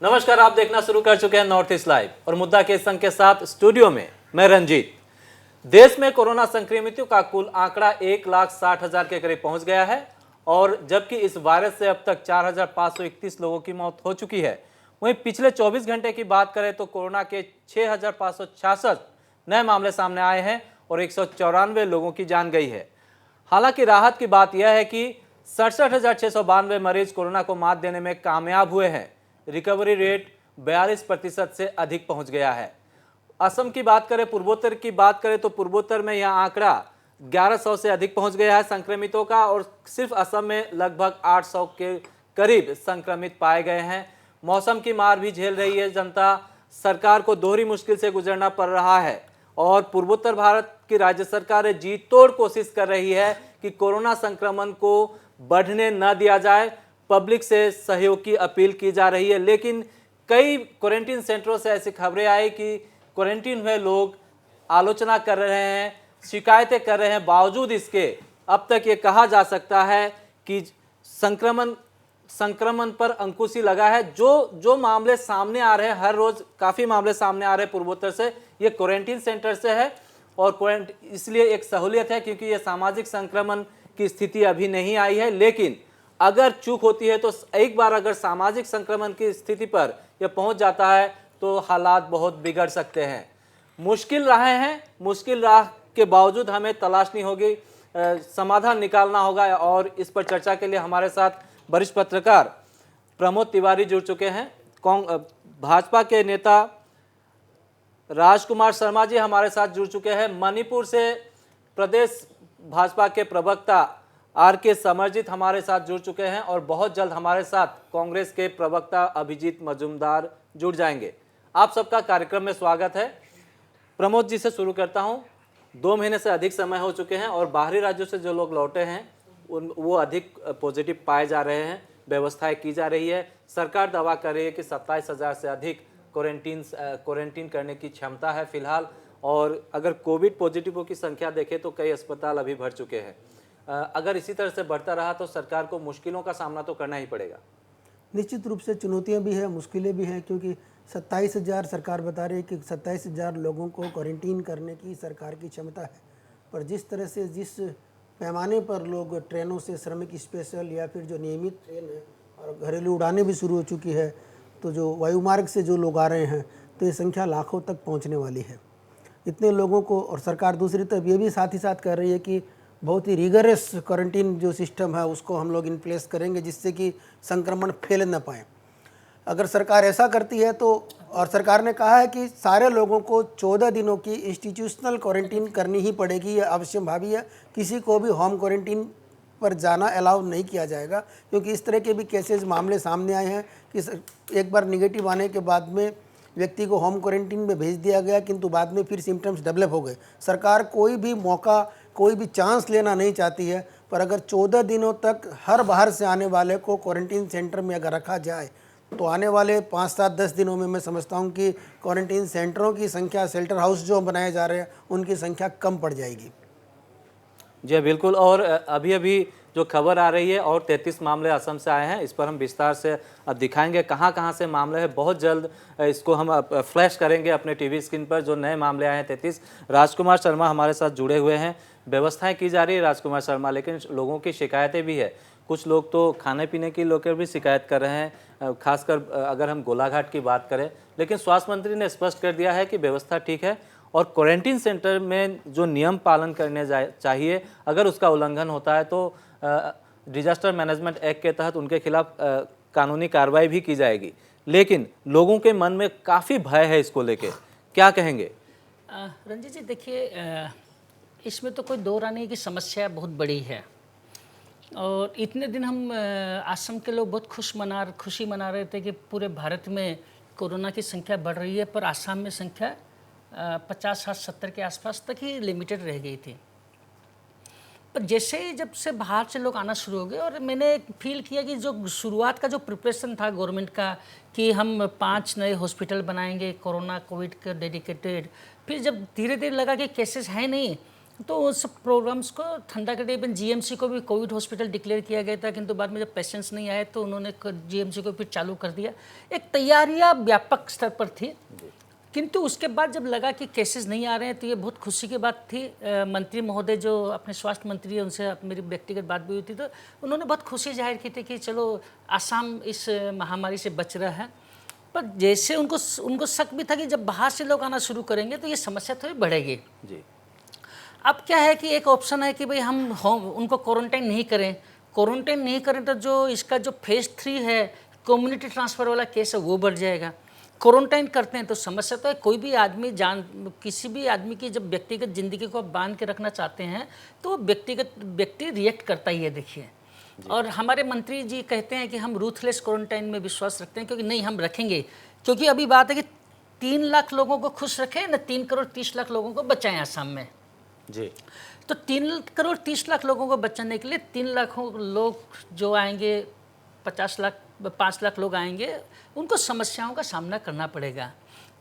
नमस्कार, आप देखना शुरू कर चुके हैं नॉर्थ ईस्ट लाइव और मुद्दा के संग के साथ स्टूडियो में मैं रंजीत। देश में कोरोना संक्रमितों का कुल आंकड़ा 1,60,000 के करीब पहुंच गया है और जबकि इस वायरस से अब तक 4,531 लोगों की मौत हो चुकी है। वहीं पिछले 24 घंटे की बात करें तो कोरोना के 6,566 नए मामले सामने आए हैं और 194 लोगों की जान गई है। हालांकि राहत की बात यह है कि 67,692 मरीज कोरोना को मात देने में कामयाब हुए हैं। रिकवरी रेट 42% से अधिक पहुंच गया है। असम की बात करें, पूर्वोत्तर की बात करें तो पूर्वोत्तर में यह आंकड़ा 1100 से अधिक पहुंच गया है संक्रमितों का और सिर्फ असम में लगभग 800 के करीब संक्रमित पाए गए हैं। मौसम की मार भी झेल रही है जनता, सरकार को दोहरी मुश्किल से गुजरना पड़ रहा है और पूर्वोत्तर भारत की राज्य सरकारें जी तोड़ कोशिश कर रही है कि कोरोना संक्रमण को बढ़ने न दिया जाए। पब्लिक से सहयोग की अपील की जा रही है, लेकिन कई क्वारंटीन सेंटरों से ऐसी खबरें आई कि क्वारंटीन हुए लोग आलोचना कर रहे हैं, शिकायतें कर रहे हैं। बावजूद इसके अब तक ये कहा जा सकता है कि संक्रमण पर अंकुश ही लगा है। जो मामले सामने आ रहे हैं, हर रोज काफ़ी मामले सामने आ रहे हैं पूर्वोत्तर से, ये क्वारंटीन सेंटर से है और इसलिए एक सहूलियत है क्योंकि ये सामाजिक संक्रमण की स्थिति अभी नहीं आई है। लेकिन अगर चूक होती है तो एक बार अगर सामाजिक संक्रमण की स्थिति पर यह पहुंच जाता है तो हालात बहुत बिगड़ सकते हैं। मुश्किल राहें हैं, मुश्किल राह के बावजूद हमें तलाशनी होगी, समाधान निकालना होगा और इस पर चर्चा के लिए हमारे साथ वरिष्ठ पत्रकार प्रमोद तिवारी जुड़ चुके हैं। भाजपा के नेता राजकुमार शर्मा जी हमारे साथ जुड़ चुके हैं। मणिपुर से प्रदेश भाजपा के प्रवक्ता आर.के. समरजीत हमारे साथ जुड़ चुके हैं और बहुत जल्द हमारे साथ कांग्रेस के प्रवक्ता अभिजीत मजूमदार जुड़ जाएंगे। आप सबका कार्यक्रम में स्वागत है। प्रमोद जी से शुरू करता हूं। 2 महीने से अधिक समय हो चुके हैं और बाहरी राज्यों से जो लोग लौटे हैं वो अधिक पॉजिटिव पाए जा रहे हैं, व्यवस्थाएं की जा रही है। सरकार दावा कर रही है कि 27,000 से अधिक क्वारंटीन करने की क्षमता है फिलहाल, और अगर कोविड पॉजिटिवों की संख्या देखें तो कई अस्पताल अभी भर चुके हैं। अगर इसी तरह से बढ़ता रहा तो सरकार को मुश्किलों का सामना तो करना ही पड़ेगा। निश्चित रूप से चुनौतियां भी हैं, मुश्किलें भी हैं, क्योंकि 27,000 सरकार बता रही है कि 27,000 लोगों को क्वारंटीन करने की सरकार की क्षमता है। पर जिस तरह से जिस पैमाने पर लोग ट्रेनों से, श्रमिक स्पेशल या फिर जो नियमित ट्रेन है और घरेलू उड़ानें भी शुरू हो चुकी है, तो जो वायुमार्ग से जो लोग आ रहे हैं तो ये संख्या लाखों तक पहुँचने वाली है। इतने लोगों को, और सरकार दूसरी तरफ ये भी साथ ही साथ कर रही है कि बहुत ही रिगरस क्वारंटीन जो सिस्टम है उसको हम लोग इन प्लेस करेंगे जिससे कि संक्रमण फैल न पाए। अगर सरकार ऐसा करती है तो, और सरकार ने कहा है कि सारे लोगों को 14 दिनों की इंस्टीट्यूशनल क्वारंटीन करनी ही पड़ेगी, यह अवश्य भावी है। किसी को भी होम क्वारंटीन पर जाना अलाउ नहीं किया जाएगा, क्योंकि इस तरह के भी केसेस मामले सामने आए हैं कि एक बार निगेटिव आने के बाद में व्यक्ति को होम क्वारंटीन में भेज दिया गया, किंतु बाद में फिर सिम्टम्स डेवलप हो गए। सरकार कोई भी मौका, कोई भी चांस लेना नहीं चाहती है, पर अगर 14 दिनों तक हर बाहर से आने वाले को क्वारंटीन सेंटर में अगर रखा जाए तो आने वाले 5, 7, 10 दिनों में मैं समझता हूं कि क्वारंटीन सेंटरों की संख्या, शेल्टर हाउस जो बनाए जा रहे हैं उनकी संख्या कम पड़ जाएगी। जी बिल्कुल। और अभी जो खबर आ रही है और 33 मामले असम से आए हैं, इस पर हम विस्तार से अब दिखाएंगे कहां से मामले हैं। बहुत जल्द इसको हम फ्लैश करेंगे अपने टीवी स्क्रीन पर, जो नए मामले आए हैं 33। राजकुमार शर्मा हमारे साथ जुड़े हुए हैं। व्यवस्थाएं की जा रही है राजकुमार शर्मा, लेकिन लोगों की शिकायतें भी है। कुछ लोग तो खाने पीने की लेकर भी शिकायत कर रहे हैं, खासकर अगर हम गोलाघाट की बात करें। लेकिन स्वास्थ्य मंत्री ने स्पष्ट कर दिया है कि व्यवस्था ठीक है और क्वारंटीन सेंटर में जो नियम पालन करने चाहिए, अगर उसका उल्लंघन होता है तो डिजास्टर मैनेजमेंट एक्ट के तहत उनके खिलाफ कानूनी कार्रवाई भी की जाएगी। लेकिन लोगों के मन में काफ़ी भय है इसको लेके, क्या कहेंगे? रंजीत जी, देखिए, इसमें तो कोई दो रानी की समस्या बहुत बड़ी है और इतने दिन हम असम के लोग बहुत खुशी मना रहे थे कि पूरे भारत में कोरोना की संख्या बढ़ रही है, पर असम में संख्या 50, 60, 70 के आसपास तक ही लिमिटेड रह गई थी। पर जैसे ही जब से बाहर से लोग आना शुरू हो गए और मैंने फील किया कि जो शुरुआत का जो प्रिपरेशन था गवर्नमेंट का कि हम 5 नए हॉस्पिटल बनाएंगे कोरोना कोविड के डेडिकेटेड, फिर जब धीरे धीरे लगा कि केसेस हैं नहीं, तो उस प्रोग्राम्स को ठंडा करके इवन जीएमसी को भी कोविड हॉस्पिटल डिक्लेयर किया गया था, किंतु बाद में जब पेशेंट्स नहीं आए तो उन्होंने जीएमसी को फिर चालू कर दिया। एक तैयारियां व्यापक स्तर पर थी, किंतु उसके बाद जब लगा कि केसेस नहीं आ रहे हैं तो ये बहुत खुशी की बात थी। मंत्री महोदय जो अपने स्वास्थ्य मंत्री है, उनसे मेरी व्यक्तिगत बात भी हुई थी, तो उन्होंने बहुत खुशी जाहिर की थी कि चलो आसाम इस महामारी से बच रहा है। पर जैसे उनको शक भी था कि जब बाहर से लोग आना शुरू करेंगे तो ये समस्या थोड़ी बढ़ेगी जी। अब क्या है कि एक ऑप्शन है कि भाई हम उनको क्वारंटाइन नहीं करें। क्वारंटाइन नहीं करें तो जो इसका जो फेज 3 है, कम्युनिटी ट्रांसफ़र वाला केस है, वो बढ़ जाएगा। क्वारंटाइन करते हैं तो समस्या तो है, कोई भी आदमी किसी भी आदमी की जब व्यक्तिगत ज़िंदगी को बांध के रखना चाहते हैं तो व्यक्ति रिएक्ट करता ही है, देखिए। और हमारे मंत्री जी कहते हैं कि हम रूथलेस क्वारंटाइन में विश्वास रखते हैं, क्योंकि नहीं हम रखेंगे, क्योंकि अभी बात है कि 3 लाख लोगों को खुश रखें ना 3 करोड़ 30 लाख लोगों को बचाएं आसाम में जी। तो 3 करोड़ 30 लाख लोगों को बचाने के लिए 3 लाखों लोग जो आएंगे, 5 लाख लोग आएंगे, उनको समस्याओं का सामना करना पड़ेगा।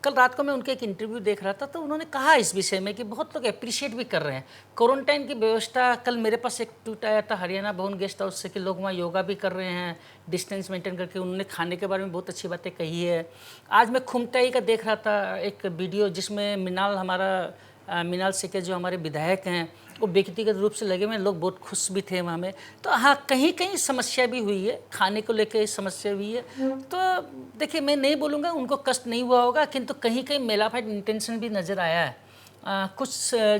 कल रात को मैं उनके एक इंटरव्यू देख रहा था तो उन्होंने कहा इस विषय में कि बहुत लोग अप्रिशिएट भी कर रहे हैं क्वारंटाइन की व्यवस्था। कल मेरे पास एक ट्वीट आया था हरियाणा भवन गेस्ट हाउस से कि लोग वहाँ योगा भी कर रहे हैं डिस्टेंस मेंटेन करके। उन्होंने खाने के बारे में बहुत अच्छी बातें कही है। आज मैं खुमटाई का देख रहा था एक वीडियो जिसमें मिनाल सिके जो हमारे विधायक हैं वो व्यक्तिगत रूप से लगे हुए, लोग बहुत खुश भी थे वहाँ में। तो हाँ, कहीं कहीं समस्या भी हुई है, खाने को लेकर समस्या हुई है। तो देखिए, मैं नहीं बोलूँगा उनको कष्ट नहीं हुआ होगा, किंतु कहीं कहीं मेलाफाइड इंटेंशन भी नज़र आया है। कुछ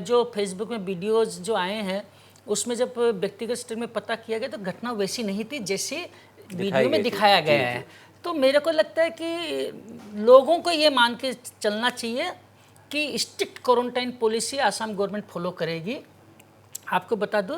जो फेसबुक में वीडियोज़ जो आए हैं उसमें जब व्यक्तिगत स्तर में पता किया गया तो घटना वैसी नहीं थी जैसे वीडियो में दिखाया गया है। तो मेरे को लगता है कि लोगों को ये मान के चलना चाहिए कि strict quarantine policy Assam government follow करेगी। आपको बता दो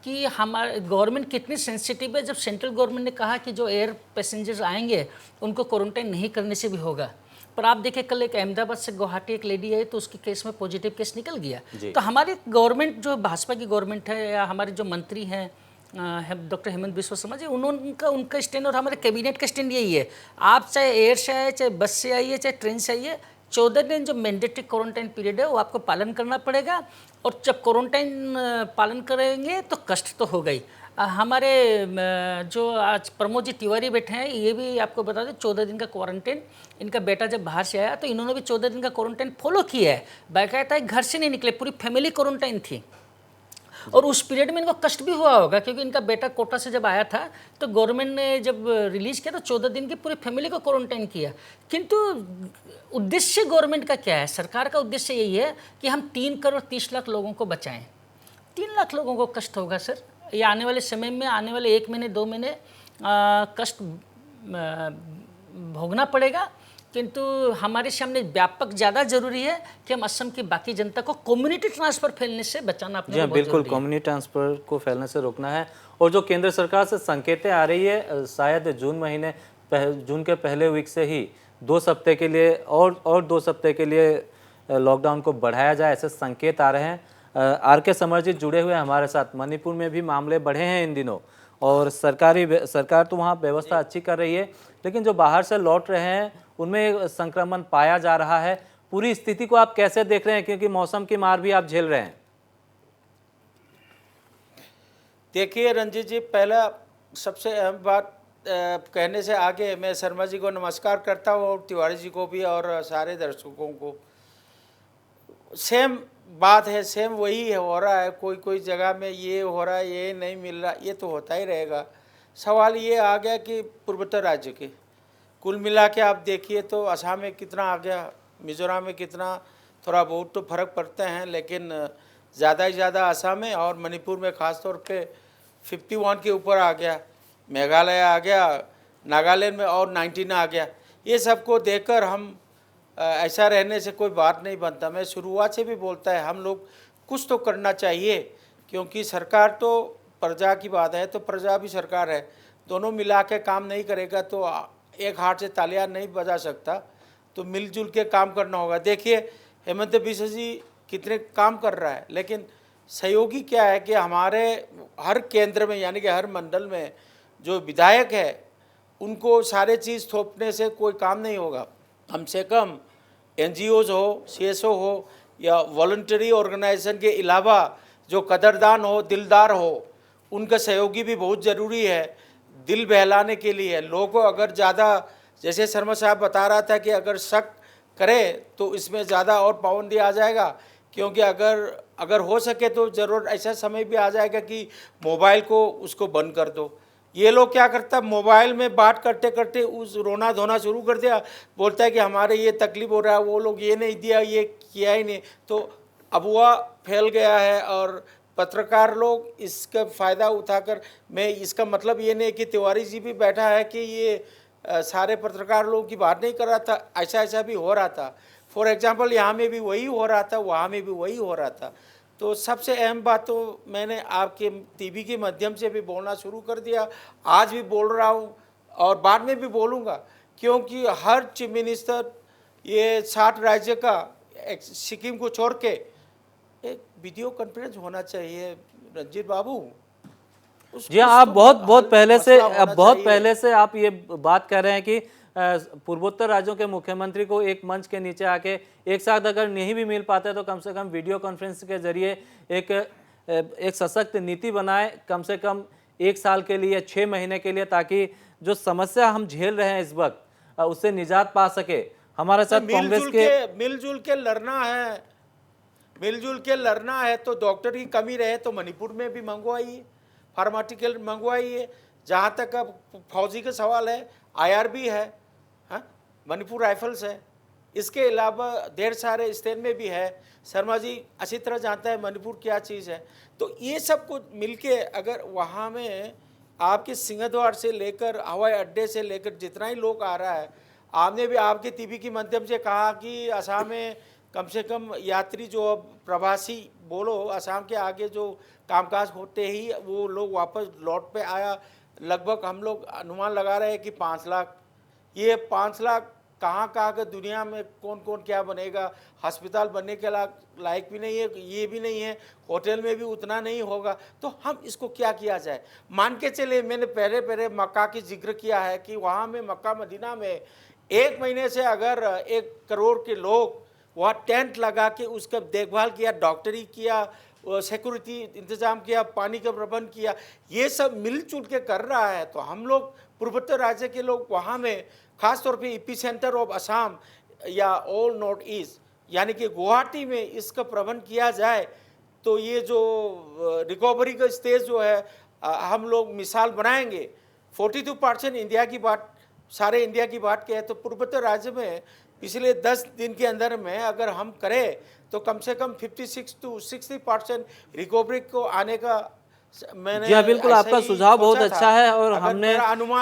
कि हमारे गवर्नमेंट कितनी सेंसिटिव है। जब सेंट्रल गवर्नमेंट ने कहा कि जो एयर पैसेंजर्स आएंगे उनको क्वारंटाइन नहीं करने से भी होगा, पर आप देखिए कल एक अहमदाबाद से गुवाहाटी एक लेडी आई तो उसके केस में पॉजिटिव केस निकल गया। तो हमारी गवर्नमेंट जो भाजपा की गवर्नमेंट है या हमारे जो मंत्री हैं डॉक्टर हेमंत बिस्वा शर्मा जी, उनका स्टैंड और हमारे कैबिनेट का स्टैंड यही है। आप चाहे एयर से आए, चाहे बस से आइए, चाहे ट्रेन से आइए, 14 दिन जो मैंडेटरी क्वारंटाइन पीरियड है वो आपको पालन करना पड़ेगा। और जब क्वारंटाइन पालन करेंगे तो कष्ट तो होगा ही। हमारे जो आज प्रमोद जी तिवारी बैठे हैं, ये भी आपको बता दें 14 दिन का क्वारंटाइन। इनका बेटा जब बाहर से आया तो इन्होंने भी 14 दिन का क्वारंटाइन फॉलो किया है। बाकायदा घर से नहीं निकले, पूरी फैमिली क्वारंटाइन थी। और उस पीरियड में इनको कष्ट भी हुआ होगा, क्योंकि इनका बेटा कोटा से जब आया था तो गवर्नमेंट ने जब रिलीज़ किया तो 14 दिन की पूरी फैमिली को क्वारंटाइन किया। किंतु उद्देश्य गवर्नमेंट का क्या है? सरकार का उद्देश्य यही है कि हम 3 करोड़ 30 लाख लोगों को बचाएं। 3 लाख लोगों को कष्ट होगा सर, ये आने वाले समय में, आने वाले 1 महीने 2 महीने कष्ट भोगना पड़ेगा। किंतु हमारे सामने व्यापक ज़्यादा जरूरी है कि हम असम की बाकी जनता को कम्युनिटी ट्रांसफर फैलने से बचाना अपने जी हाँ, बिल्कुल कम्युनिटी ट्रांसफर को फैलने से रोकना है। और जो केंद्र सरकार से संकेतें आ रही है, शायद जून के पहले वीक से ही 2 सप्ताह के लिए और 2 सप्ताह के लिए लॉकडाउन को बढ़ाया जाए, ऐसे संकेत आ रहे हैं। आर के समरजीत जुड़े हुए हैं हमारे साथ। मणिपुर में भी मामले बढ़े हैं इन दिनों और सरकार तो वहाँ व्यवस्था अच्छी कर रही है, लेकिन जो बाहर से लौट रहे हैं उनमें संक्रमण पाया जा रहा है। पूरी स्थिति को आप कैसे देख रहे हैं, क्योंकि मौसम की मार भी आप झेल रहे हैं? देखिए रंजीत जी, पहला सबसे अहम बात कहने से आगे मैं शर्मा जी को नमस्कार करता हूँ और तिवारी जी को भी और सारे दर्शकों को। सेम बात है, सेम वही हो रहा है। कोई जगह में ये हो रहा है, ये नहीं मिल रहा, ये तो होता ही रहेगा। सवाल ये आ गया कि पूर्वोत्तर राज्य के कुल मिला के आप देखिए तो असम में कितना आ गया, मिजोरम में कितना, थोड़ा बहुत तो फर्क पड़ते हैं, लेकिन ज़्यादा ही ज़्यादा असम में और मणिपुर में ख़ास तौर पे 51 के ऊपर आ गया। मेघालय आ गया, नागालैंड में और 19 आ गया। ये सब को देखकर हम ऐसा रहने से कोई बात नहीं बनता। मैं शुरुआत से भी बोलता है हम लोग कुछ तो करना चाहिए, क्योंकि सरकार तो प्रजा की बात है तो प्रजा भी सरकार है, दोनों मिला के काम नहीं करेगा तो एक हाथ से तालियां नहीं बजा सकता, तो मिलजुल के काम करना होगा। देखिए हेमंत बिस्वा जी कितने काम कर रहा है, लेकिन सहयोगी क्या है कि हमारे हर केंद्र में यानी कि हर मंडल में जो विधायक है उनको सारे चीज़ थोपने से कोई काम नहीं होगा। कम से कम NGOs हो, CSO हो या वॉलंटरी ऑर्गेनाइजेशन के अलावा जो कदरदान हो, दिलदार हो, उनका सहयोगी भी बहुत ज़रूरी है दिल बहलाने के लिए। लोगों को अगर ज़्यादा, जैसे शर्मा साहब बता रहा था कि अगर शक करे तो इसमें ज़्यादा और पाबंदी आ जाएगा, क्योंकि अगर हो सके तो ज़रूर ऐसा समय भी आ जाएगा कि मोबाइल को उसको बंद कर दो। ये लोग क्या करता, मोबाइल में बात करते करते उस रोना धोना शुरू कर दिया, बोलता है कि हमारे ये तकलीफ हो रहा है, वो लोग ये नहीं दिया, ये किया ही नहीं, तो अफवाह फैल गया है। और पत्रकार लोग इसका फ़ायदा उठाकर, मैं इसका मतलब ये नहीं कि तिवारी जी भी बैठा है कि ये सारे पत्रकार लोगों की बात नहीं कर रहा था, ऐसा भी हो रहा था। फॉर एग्जांपल यहाँ में भी वही हो रहा था, वहाँ में भी वही हो रहा था। तो सबसे अहम बात तो मैंने आपके टीवी के माध्यम से भी बोलना शुरू कर दिया, आज भी बोल रहा हूँ और बाद में भी बोलूँगा, क्योंकि हर चीफ मिनिस्टर ये 60 राज्य का सिक्किम को छोड़ के एक वीडियो कॉन्फ्रेंस होना चाहिए रंजीत बाबू। जी हाँ, आप बहुत पहले से आप ये बात कर रहे हैं कि पूर्वोत्तर राज्यों के मुख्यमंत्री को एक मंच के नीचे आके एक साथ अगर नहीं भी मिल पाते तो कम से कम वीडियो कॉन्फ्रेंस के जरिए एक सशक्त नीति बनाए, कम से कम 1 साल के लिए, 6 महीने के लिए, ताकि जो समस्या हम झेल रहे हैं इस वक्त उससे निजात पा सके। हमारे साथ कांग्रेस के मिलजुल के लड़ना है, मिलजुल के लड़ना है। तो डॉक्टर की कमी रहे तो मणिपुर में भी मंगवाइए, फार्मास्यूटिकल मंगवाइए। जहाँ तक अब फौजी का सवाल है, IRB है, हाँ, मणिपुर राइफल्स है, इसके अलावा ढेर सारे स्टेट में भी है। शर्मा जी अच्छी तरह जानता है मणिपुर क्या चीज़ है। तो ये सब कुछ मिलके अगर वहाँ में आपके सिंहद्वार से लेकर हवाई अड्डे से लेकर जितना ही लोग आ रहा है, आपने भी आपके टीवी के माध्यम से कहा कि असम में कम से कम यात्री जो प्रवासी बोलो, असम के आगे जो कामकाज होते ही वो लोग वापस लौट पे आया, लगभग हम लोग अनुमान लगा रहे हैं कि 5 लाख। ये 5 लाख कहाँ का दुनिया में कौन कौन क्या बनेगा, अस्पताल बनने के लायक भी नहीं है, ये भी नहीं है, होटल में भी उतना नहीं होगा। तो हम इसको क्या किया जाए, मान के चले, मैंने पहले मक्का की जिक्र किया है कि वहाँ में मक्का मदीना में 1 महीने से अगर 1 करोड़ के लोग वहाँ टेंट लगा के उसका देखभाल किया, डॉक्टरी किया, सिक्योरिटी इंतजाम किया, पानी का प्रबंध किया, ये सब मिलजुल के कर रहा है। तो हम लोग पूर्वोत्तर राज्य के लोग वहाँ में खास तौर पे एपी सेंटर ऑफ असम या ऑल नॉर्थ ईस्ट यानी कि गुवाहाटी में इसका प्रबंध किया जाए तो ये जो रिकवरी का स्टेज जो है हम लोग मिसाल बनाएंगे। 42% इंडिया की बात, सारे इंडिया की बात करें तो पूर्वोत्तर राज्य में पिछले 10 दिन के अंदर में अगर हम करें तो कम से कम 56 to 60% रिकवरी को आने का मैंने। जी हाँ, बिल्कुल, आपका सुझाव बहुत अच्छा है और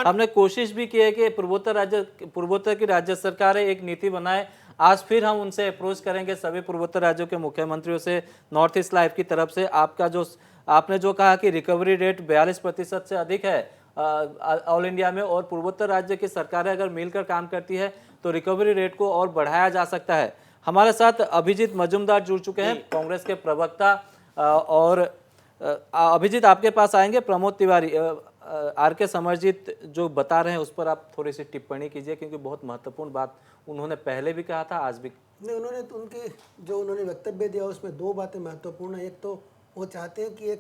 हमने कोशिश भी की है कि पूर्वोत्तर की राज्य सरकारें एक नीति बनाए। आज फिर हम उनसे अप्रोच करेंगे, सभी पूर्वोत्तर राज्यों के मुख्यमंत्रियों से, नॉर्थ ईस्ट लाइव की तरफ से। आपने जो कहा कि रिकवरी रेट 42% से अधिक है ऑल इंडिया में, और पूर्वोत्तर राज्य की सरकारें अगर मिलकर काम करती है तो रिकवरी रेट को और बढ़ाया जा सकता है। हमारे साथ अभिजीत मजूमदार जुड़ चुके हैं, कांग्रेस के प्रवक्ता। और अभिजीत, आपके पास आएंगे। प्रमोद तिवारी, RK समरजीत जो बता रहे हैं उस पर आप थोड़ी सी टिप्पणी कीजिए, क्योंकि बहुत महत्वपूर्ण बात उन्होंने पहले भी कहा था, आज भी। नहीं, उन्होंने वक्तव्य दिया उसमें 2 बातें महत्वपूर्ण है। एक तो वो चाहते हैं कि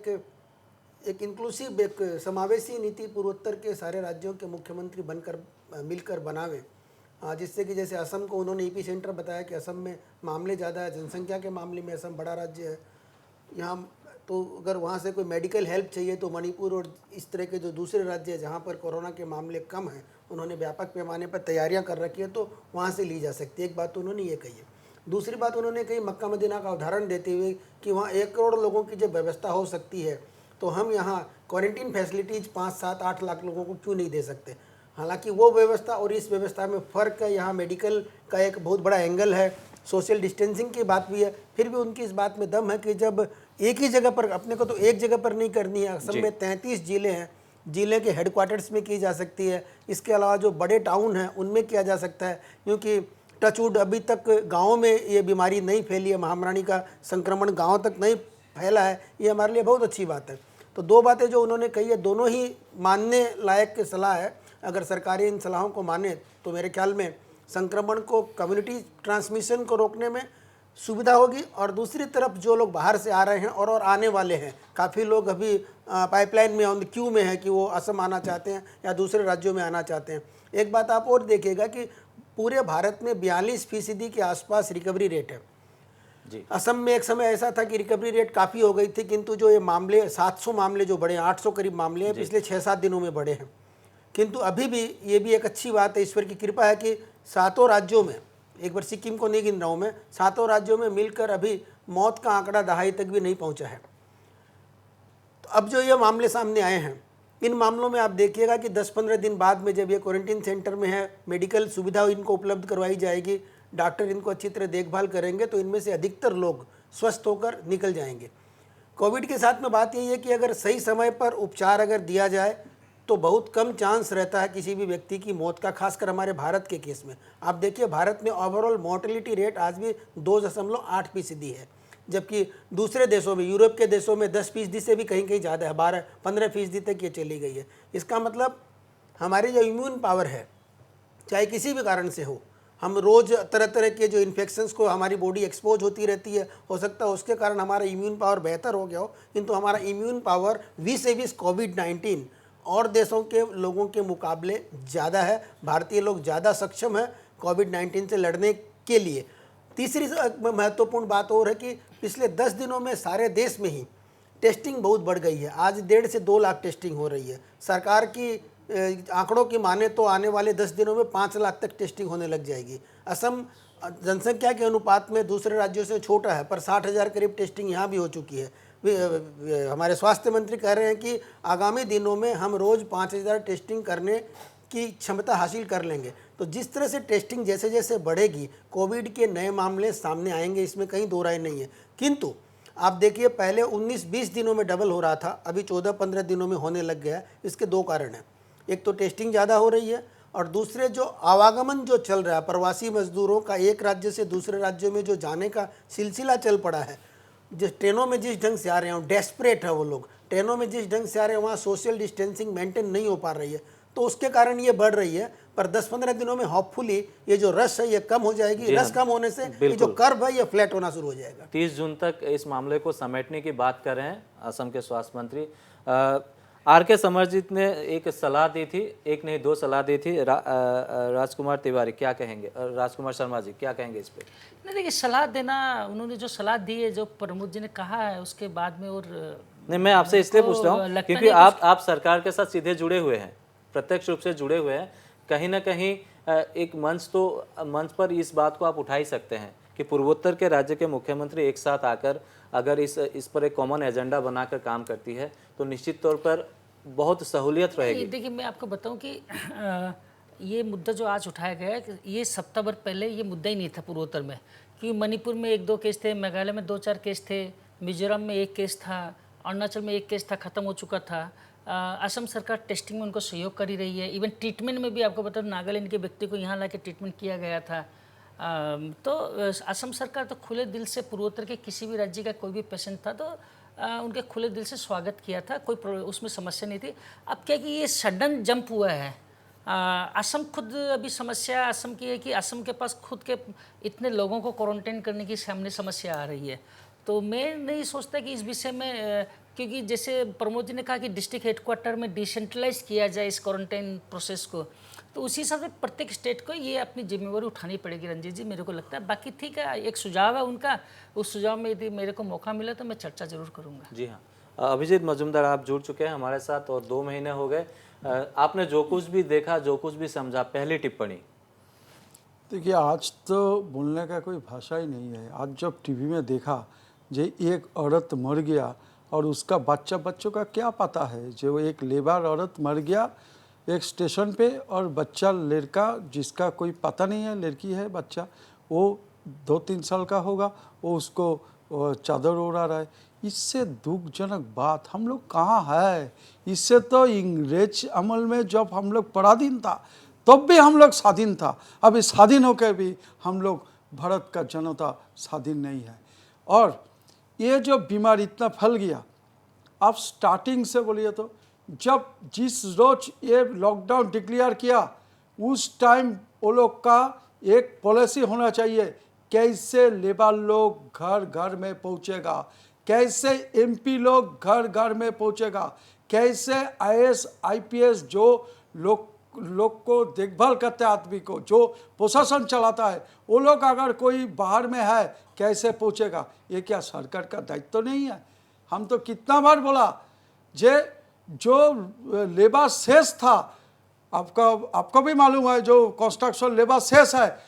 एक इंक्लूसिव, एक समावेशी नीति पूर्वोत्तर के सारे राज्यों के मुख्यमंत्री बनकर मिलकर बनावें, जिससे कि जैसे असम को उन्होंने ईपी सेंटर बताया कि असम में मामले ज़्यादा है, जनसंख्या के मामले में असम बड़ा राज्य है यहाँ, तो अगर वहाँ से कोई मेडिकल हेल्प चाहिए तो मणिपुर और इस तरह के जो दूसरे राज्य हैं जहाँ पर कोरोना के मामले कम हैं, उन्होंने व्यापक पैमाने पर तैयारियाँ कर रखी है, तो वहाँ से ली जा सकती है। एक बात तो उन्होंने ये कही है। दूसरी बात उन्होंने कही मक्का मदीना का उदाहरण देते हुए कि वहाँ 1 करोड़ लोगों की जब व्यवस्था हो सकती है तो हम यहाँ क्वारंटीन फैसिलिटीज़ 5, 7, 8 लाख लोगों को क्यों नहीं दे सकते। हालांकि वो व्यवस्था और इस व्यवस्था में फ़र्क है। यहाँ मेडिकल का एक बहुत बड़ा एंगल है, सोशल डिस्टेंसिंग की बात भी है। फिर भी उनकी इस बात में दम है कि जब एक ही जगह पर, अपने को तो एक जगह पर नहीं करनी है, असम में 33 जिले हैं, जिले के हेडक्वार्टर्स में की जा सकती है। इसके अलावा जो बड़े टाउन हैं उनमें किया जा सकता है, क्योंकि टचवुड अभी तक गाँव में ये बीमारी नहीं फैली है, महामारी का संक्रमण गाँव तक नहीं फैला है। ये हमारे लिए बहुत अच्छी बात है। तो 2 बातें जो उन्होंने कही है, दोनों ही मानने लायक सलाह है। अगर सरकारें इन सलाहों को माने तो मेरे ख्याल में संक्रमण को, कम्युनिटी ट्रांसमिशन को रोकने में सुविधा होगी। और दूसरी तरफ जो लोग बाहर से आ रहे हैं और आने वाले हैं, काफ़ी लोग अभी पाइपलाइन में ऑन क्यू में है कि वो असम आना चाहते हैं या दूसरे राज्यों में आना चाहते हैं। एक बात आप और देखिएगा कि पूरे भारत में 42% के आसपास रिकवरी रेट है जी। असम में एक समय ऐसा था कि रिकवरी रेट काफ़ी हो गई थी, किंतु जो ये मामले 700 मामले जो बढ़े, 800 करीब मामले हैं पिछले 6-7 दिनों में बढ़े हैं। किंतु अभी भी ये भी एक अच्छी बात है, ईश्वर की कृपा है कि 7 राज्यों में, एक बार सिक्किम को नहीं गिन रहा हूँ मैं, 7 राज्यों में मिलकर अभी मौत का आंकड़ा 2.5 तक भी नहीं पहुँचा है। तो अब जो ये मामले सामने आए हैं, इन मामलों में आप देखिएगा कि 10-15 दिन बाद में जब ये क्वारंटीन सेंटर में है, मेडिकल सुविधा इनको उपलब्ध करवाई जाएगी, डॉक्टर इनको अच्छी तरह देखभाल करेंगे, तो इनमें से अधिकतर लोग स्वस्थ होकर निकल जाएंगे। कोविड के साथ में बात यही है कि अगर सही समय पर उपचार अगर दिया जाए तो बहुत कम चांस रहता है किसी भी व्यक्ति की मौत का, खासकर हमारे भारत के केस में। आप देखिए भारत में ओवरऑल मोर्टेलिटी रेट आज भी 2.8% है, जबकि दूसरे देशों में, यूरोप के देशों में 10% से भी कहीं कहीं ज़्यादा है, 12-15% तक ये चली गई है। इसका मतलब हमारी जो इम्यून पावर है, चाहे किसी भी कारण से हो, हम रोज़ तरह तरह के जो इन्फेक्शंस को हमारी बॉडी एक्सपोज होती रहती है, हो सकता है उसके कारण हमारा इम्यून पावर बेहतर हो गया हो, किंतु हमारा इम्यून पावर 20 कोविड-19 और देशों के लोगों के मुकाबले ज़्यादा है। भारतीय लोग ज़्यादा सक्षम है कोविड-19 से लड़ने के लिए। तीसरी महत्वपूर्ण बात और है कि पिछले 10 दिनों में सारे देश में ही टेस्टिंग बहुत बढ़ गई है। आज 1.5 से 2 लाख टेस्टिंग हो रही है। सरकार की आंकड़ों की माने तो आने वाले 10 दिनों में 5 लाख तक टेस्टिंग होने लग जाएगी। असम जनसंख्या के अनुपात में दूसरे राज्यों से छोटा है, पर 60,000 करीब टेस्टिंग यहाँ भी हो चुकी है। हमारे स्वास्थ्य मंत्री कह रहे हैं कि आगामी दिनों में हम रोज़ 5,000 टेस्टिंग करने की क्षमता हासिल कर लेंगे। तो जिस तरह से टेस्टिंग जैसे जैसे बढ़ेगी, कोविड के नए मामले सामने आएंगे, इसमें कहीं दो राय नहीं है। किंतु आप देखिए पहले 19-20 दिनों में डबल हो रहा था, अभी 14-15 दिनों में होने लग गया है। इसके 2 कारण हैं, एक तो टेस्टिंग ज़्यादा हो रही है और दूसरे जो आवागमन जो चल रहा है प्रवासी मजदूरों का, एक राज्य से दूसरे राज्यों में जो जाने का सिलसिला चल पड़ा है, जिस ट्रेनों में जिस ढंग से आ रहे हैं, डेस्परेट है वो लोग, ट्रेनों में जिस ढंग से आ रहे हैं वहाँ सोशल डिस्टेंसिंग मेंटेन नहीं हो पा रही है, तो उसके कारण ये बढ़ रही है। पर 10-15 दिनों में होपफुली ये जो रश है ये कम हो जाएगी। रश कम होने से ये जो कर्व है ये फ्लैट होना शुरू हो जाएगा। 30 जून तक इस मामले को समेटने की बात कर रहे हैं असम के स्वास्थ्य मंत्री। आर.के. समरजीत ने एक सलाह दी थी, एक नहीं 2 सलाह दी थी। राजकुमार तिवारी क्या कहेंगे, राजकुमार शर्मा जी क्या कहेंगे इस पे? नहीं देखिए, सलाह देना, उन्होंने जो सलाह दी है, जो प्रमोद जी ने कहा है उसके बाद में, और नहीं मैं आपसे इसलिए पूछ रहा हूँ क्योंकि आप सरकार के साथ सीधे जुड़े हुए हैं, प्रत्यक्ष रूप से जुड़े हुए हैं। कहीं ना कहीं एक मंच पर इस बात को आप उठा ही सकते हैं कि पूर्वोत्तर के राज्य के मुख्यमंत्री एक साथ आकर अगर इस पर एक कॉमन एजेंडा बनाकर काम करती है तो निश्चित तौर पर बहुत सहूलियत रहेगी। देखिए मैं आपको बताऊं कि ये मुद्दा जो आज उठाया गया है, ये सप्ताह भर पहले ये मुद्दा ही नहीं था पूर्वोत्तर में, क्योंकि मणिपुर में 1-2 केस थे, मेघालय में 2-4 केस थे, मिजोरम में 1 केस था, अरुणाचल में 1 केस था, ख़त्म हो चुका था। असम सरकार टेस्टिंग में उनको सहयोग कर ही रही है। इवन ट्रीटमेंट में भी आपको बता, नागालैंड के व्यक्ति को यहाँ लाके ट्रीटमेंट किया गया था। तो असम सरकार तो खुले दिल से पूर्वोत्तर के किसी भी राज्य का कोई भी पेशेंट था तो उनके खुले दिल से स्वागत किया था, कोई उसमें समस्या नहीं थी। अब क्या कि ये सडन जंप हुआ है। असम खुद अभी समस्या असम की है कि असम के पास खुद के इतने लोगों को क्वारंटाइन करने की सामने समस्या आ रही है। तो मैं नहीं सोचता कि इस विषय में, क्योंकि जैसे प्रमोद जी ने कहा कि डिस्ट्रिक्ट हेडक्वार्टर में डिसेंट्रलाइज किया जाए इस क्वारंटाइन प्रोसेस को, तो उसी हिसाब से प्रत्येक स्टेट को ये अपनी जिम्मेवारी उठानी पड़ेगी रंजीत जी, मेरे को लगता है। बाकी ठीक है, एक सुझाव है उनका, उस सुझाव में यदि मेरे को मौका मिला तो मैं चर्चा जरूर करूँगा। जी हाँ, अभिजीत मजूमदार आप जुड़ चुके हैं हमारे साथ और 2 महीने हो गए। आपने जो कुछ भी देखा, जो कुछ भी समझा, पहली टिप्पणी। देखिए आज तो बोलने का कोई भाषा ही नहीं है। आज जब टीवी में देखा जो एक औरत मर गया और उसका बच्चों का क्या पता है, जो एक लेबर औरत मर गया एक स्टेशन पे और बच्चा लड़का जिसका कोई पता नहीं है, लड़की है बच्चा, वो 2-3 साल का होगा, वो उसको चादर ओढ़ा रहा है। इससे दुखजनक बात हम लोग कहाँ है। इससे तो अंग्रेज अमल में जब हम लोग पराधीन था तब भी हम लोग स्वाधीन था, अभी स्वाधीन होकर भी हम लोग भारत का जनता स्वाधीन नहीं है। और ये जो बीमारी इतना फैल गया, आप स्टार्टिंग से बोलिए तो जब जिस रोज ये लॉकडाउन डिक्लेयर किया उस टाइम वो लोग का एक पॉलिसी होना चाहिए, कैसे लेबर लोग घर घर में पहुंचेगा, कैसे एमपी लोग घर घर में पहुंचेगा, कैसे आईएएस आईपीएस जो लोग को देखभाल करते हैं, आदमी को जो प्रशासन चलाता है, वो लोग अगर कोई बाहर में है कैसे पहुंचेगा? ये क्या सरकार का दायित्व तो नहीं है? हम तो कितना बार बोला जो लेबर शेष था, आपको भी मालूम है जो कंस्ट्रक्शन लेबर शेष है,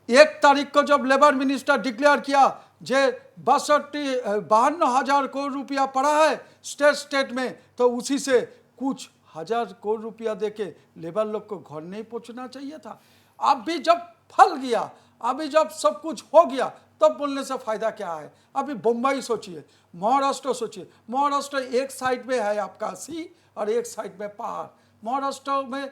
1 तारीख को जब लेबर मिनिस्टर डिक्लेयर किया जे 52,000 करोड़ रुपया पड़ा है स्टेट में, तो उसी से कुछ हजार करोड़ रुपया देके लेबर लोग को घर नहीं पहुंचना चाहिए था। अब भी जब फल गया, अभी जब सब कुछ हो गया, तब बोलने से फायदा क्या है? अभी बम्बई सोचिए, महाराष्ट्र सोचिए, महाराष्ट्र एक साइड में है आपका सी और एक साइड में पहाड़। महाराष्ट्र में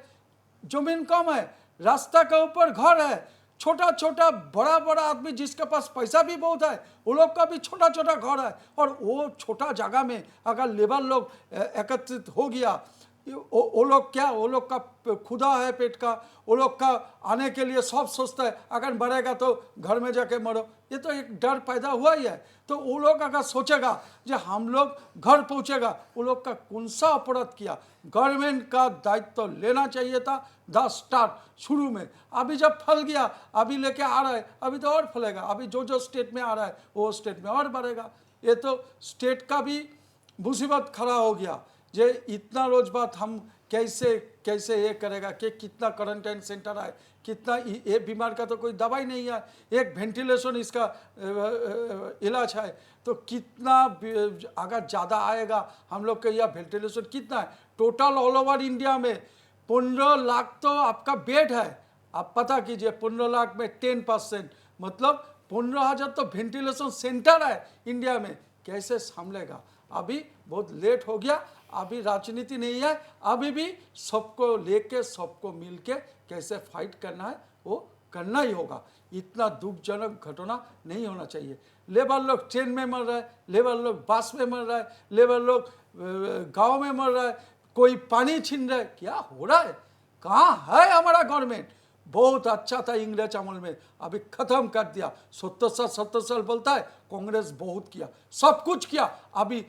जमीन कम है, रास्ता के ऊपर घर है, छोटा छोटा बड़ा बड़ा आदमी जिसके पास पैसा भी बहुत है, वो लोग का भी छोटा छोटा घर है, और वो छोटा जगह में अगर लेबर लोग एकत्रित हो गया, वो लोग क्या, वो लोग का खुदा है पेट का, वो लोग का आने के लिए सब सोचता है अगर मरेगा तो घर में जाके मरो, ये तो एक डर पैदा हुआ ही है। तो वो लोग अगर सोचेगा जो हम लोग घर पहुंचेगा, वो लोग का कौन सा अपराध किया? गवर्नमेंट का दायित्व तो लेना चाहिए था द स्टार्ट शुरू में। अभी जब फल गया, अभी लेके आ रहा है, अभी तो और फलेगा, अभी जो स्टेट में आ रहा है वो स्टेट में और बढ़ेगा। ये तो स्टेट का भी मुसीबत खड़ा हो गया। जे इतना रोज बात हम कैसे ये करेगा कि कितना क्वारंटाइन सेंटर है, कितना ये बीमार का तो कोई दवाई नहीं है, एक वेंटिलेशन इसका इलाज है, तो कितना अगर ज़्यादा आएगा हम लोग के यहाँ वेंटिलेशन कितना है? टोटल ऑल ओवर इंडिया में 15 लाख तो आपका बेड है। आप पता कीजिए 15 लाख में 10%, मतलब 15,000 तो वेंटिलेशन सेंटर है इंडिया में, कैसे संभलेगा? अभी बहुत लेट हो गया, अभी राजनीति नहीं है, अभी भी सबको लेके सबको मिलके कैसे फाइट करना है वो करना ही होगा। इतना दुखजनक घटना नहीं होना चाहिए। लेबर लोग ट्रेन में मर रहा है, लेबर लोग बस में मर रहा है, लेबर लोग गांव में मर रहा है, कोई पानी छीन रहा है, क्या हो रहा है? कहाँ है हमारा गवर्नमेंट? बहुत अच्छा था इंग्रेज अमल में, अभी खत्म कर दिया। 70 साल बोलता है कांग्रेस बहुत किया, सब कुछ किया, अभी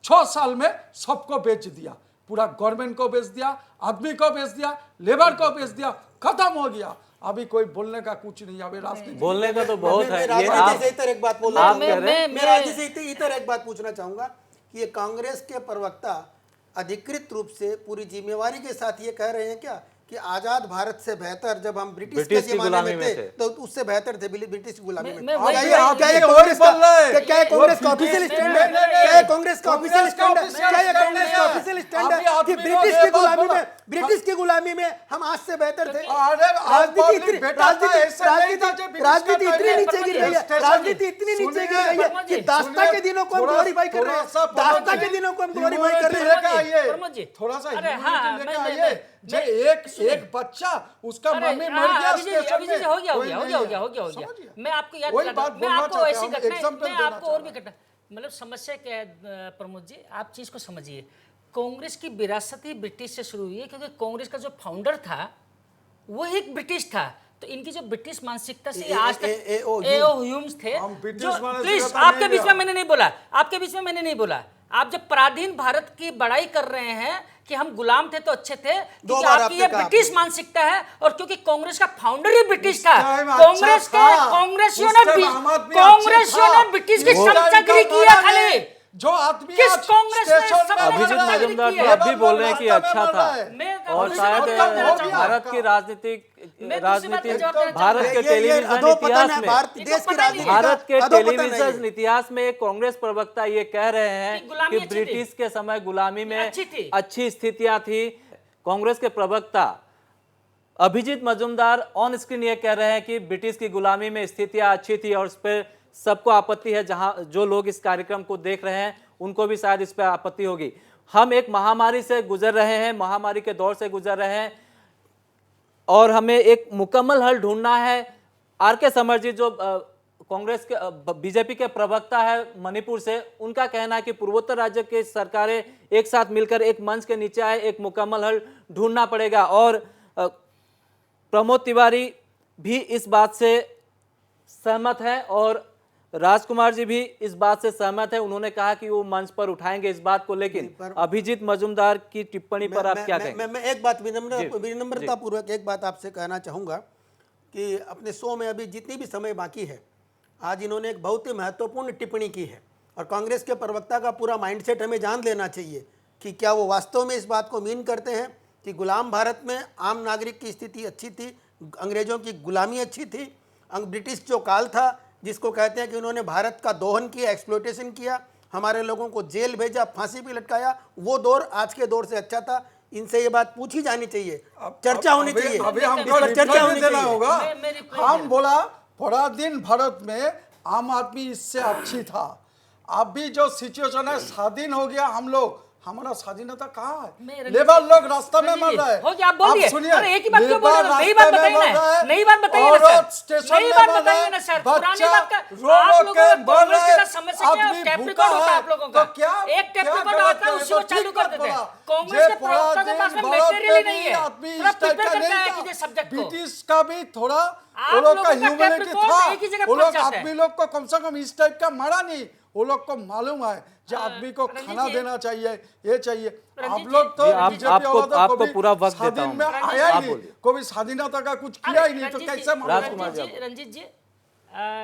6 साल में सबको बेच दिया, पूरा गवर्नमेंट को बेच दिया, आदमी को बेच दिया, लेबर को बेच दिया, खत्म हो गया। अभी कोई बोलने का कुछ नहीं, अभी राजनीति बोलने का तो बहुत है। ये राजनीति से इतर एक बात बोल रहा आप हूं। कह रहे हैं। मैं राजनीति से इतर एक बात पूछना चाहूंगा कि ये कांग्रेस के प्रवक्ता अधिकृत रूप से पूरी जिम्मेवारी के साथ ये कह रहे हैं क्या कि आजाद भारत से बेहतर, जब हम ब्रिटिश के ज़माने में थे तो उससे बेहतर थे ब्रिटिश की गुलामी में? क्या ये कांग्रेस का ऑफिशियल स्टैंड है? क्या ये कांग्रेस का ऑफिशियल स्टैंड है? क्या ये कांग्रेस का ऑफिशियल स्टैंड है कि ब्रिटिश की गुलामी में हम आज से बेहतर थे? राजनीति इतनी नीचे गिर रही है, राजनीति इतनी नीचे गिर रही है कि दास्ता के दिनों को हम ग्लोरीफाई कर रहे हैं, दास्ता के दिनों को हम ग्लोरीफाई कर रहे हैं। थोड़ा सा लेके आइए। जे एक बच्चा उसका मम्मी मर गया स्टेशन में, हो गया। मैं आपको याद दिलाता हूं, मैं आपको ऐसी घटना, मैं आपको और भी घटना, मतलब समस्या क्या है प्रमोद जी, आप चीज को समझिए। कांग्रेस की विरासत ही ब्रिटिश से शुरू हुई है, क्योंकि कांग्रेस का जो फाउंडर था वो एक ब्रिटिश था। तो इनकी जो ब्रिटिश मानसिकता से आज तक एओ ह्यूम्स थे, जो प्लीज आपके बीच में मैंने नहीं बोला, आपके बीच में मैंने नहीं बोला। आप जब पराधीन भारत की बड़ाई कर रहे हैं कि हम गुलाम थे तो अच्छे थे, क्योंकि आपकी ये ब्रिटिश मानसिकता है, और क्योंकि कांग्रेस का फाउंडर ही ब्रिटिश था। कांग्रेसियों ने ब्रिटिश की चमचागिरी की है खाली। जो आदमी किस कांग्रेस ने अभिजीत मजूमदार तो अब भी बोल रहे हैं कि अच्छा था, और शायद भारत की राजनीति भारत के टेलीविजन इतिहास में एक कांग्रेस प्रवक्ता ये कह रहे हैं कि ब्रिटिश के समय गुलामी में अच्छी स्थितियां थी। कांग्रेस के प्रवक्ता अभिजीत मजूमदार ऑन स्क्रीन ये कह रहे हैं कि ब्रिटिश की गुलामी में स्थितियां अच्छी थी, और उस पर सबको आपत्ति है। जहां जो लोग इस कार्यक्रम को देख रहे हैं उनको भी शायद इस पर आपत्ति होगी। हम एक महामारी से गुजर रहे हैं, महामारी के दौर से गुजर रहे हैं, और हमें एक मुकम्मल हल ढूंढना है। आर.के. समर जी जो कांग्रेस के बीजेपी के प्रवक्ता है मणिपुर से, उनका कहना है कि पूर्वोत्तर राज्य की सरकारें एक साथ मिलकर एक मंच के नीचे आए, एक मुकम्मल हल ढूंढना पड़ेगा। और प्रमोद तिवारी भी इस बात से सहमत हैं और राजकुमार जी भी इस बात से सहमत है। उन्होंने कहा कि वो मंच पर उठाएंगे इस बात को, लेकिन अभिजीत मजूमदार की टिप्पणी पर आप क्या कहेंगे? मैं एक बात विनम्रता पूर्वक एक बात आपसे कहना चाहूँगा कि अपने शो में अभी जितनी भी समय बाकी है, आज इन्होंने एक बहुत ही महत्वपूर्ण टिप्पणी की है और कांग्रेस के प्रवक्ता का पूरा माइंडसेट हमें जान लेना चाहिए कि क्या वो वास्तव में इस बात को मीन करते हैं कि गुलाम भारत में आम नागरिक की स्थिति अच्छी थी, अंग्रेजों की गुलामी अच्छी थी, ब्रिटिश जो काल था जिसको कहते हैं कि उन्होंने भारत का दोहन किया, एक्सप्लॉयटेशन किया, हमारे लोगों को जेल भेजा, फांसी पे लटकाया, वो दौर आज के दौर से अच्छा था। इनसे ये बात पूछी जानी चाहिए, चर्चा होनी चाहिए, अभी हमको इस पर चर्चा होनी देना चाहिए। होगा। मेरी हम बोला थोड़ा दिन भारत में आम आदमी इससे अच्छी था, अभी जो सिचुएशन है स्वाधीन हो गया हम लोग, हमारा स्वाधीनता कहाँ है? लेबर लोग रास्ता में मर रहे हैं। हो गया, आप बोलिए। सुनिए, अरे एक ही बात क्यों बोल रहे हो? नई लेबर बात बताइए रास्ते में ना, मर रहे हैं, नई बात बताइए ना औरत सर, स्टेशन नई में बात मर रहे बताइए हैं, ना सर, बच्चा पुरानी बात का रो आप रो लोगों के का मर कांग्रेस रहे के हैं, साथ समस्या क्या है? आदमी टैप भूखा रिकॉर्ड होता है है, आप लोगों का, तो क्या एक टैप क्या रिकॉर्ड गलत आता है, है? उसी को तो चालू ठीक कर बात देते हैं। बोला। कांग्रेस के जे पूरा प्रवक्ता के पास में दिन भारत मटेरियल ही में नहीं भी है, आदमी थोड़ा इस टाइप प्रिपेयर का करके नहीं आया था। कीजिए सब्जेक्ट को। ब्रिटिश का भी थोड़ा आप वो लोग का लोगों का टैप ह्यूमैनिटी रिकॉर्ड था, एक ही जगह वो फंस लोग जाता है। आदमी लोग को कम से कम इस टाइप का मारा नहीं, वो लोग को मालूम है जो आदमी को रंजीत खाना जी, देना चाहिए, ये चाहिए। रंजीत आप लोग तो जी, आप- बीजेपी आपको- वाला तो आपको कभी पूरा वक्त देता स्वाधीन हूं में मैं। आया आप ही नहीं, बोलिए। कभी स्वाधीनता का कुछ किया ही नहीं, तो कैसे मालूम? राजकुमार जी, रंजीत जी,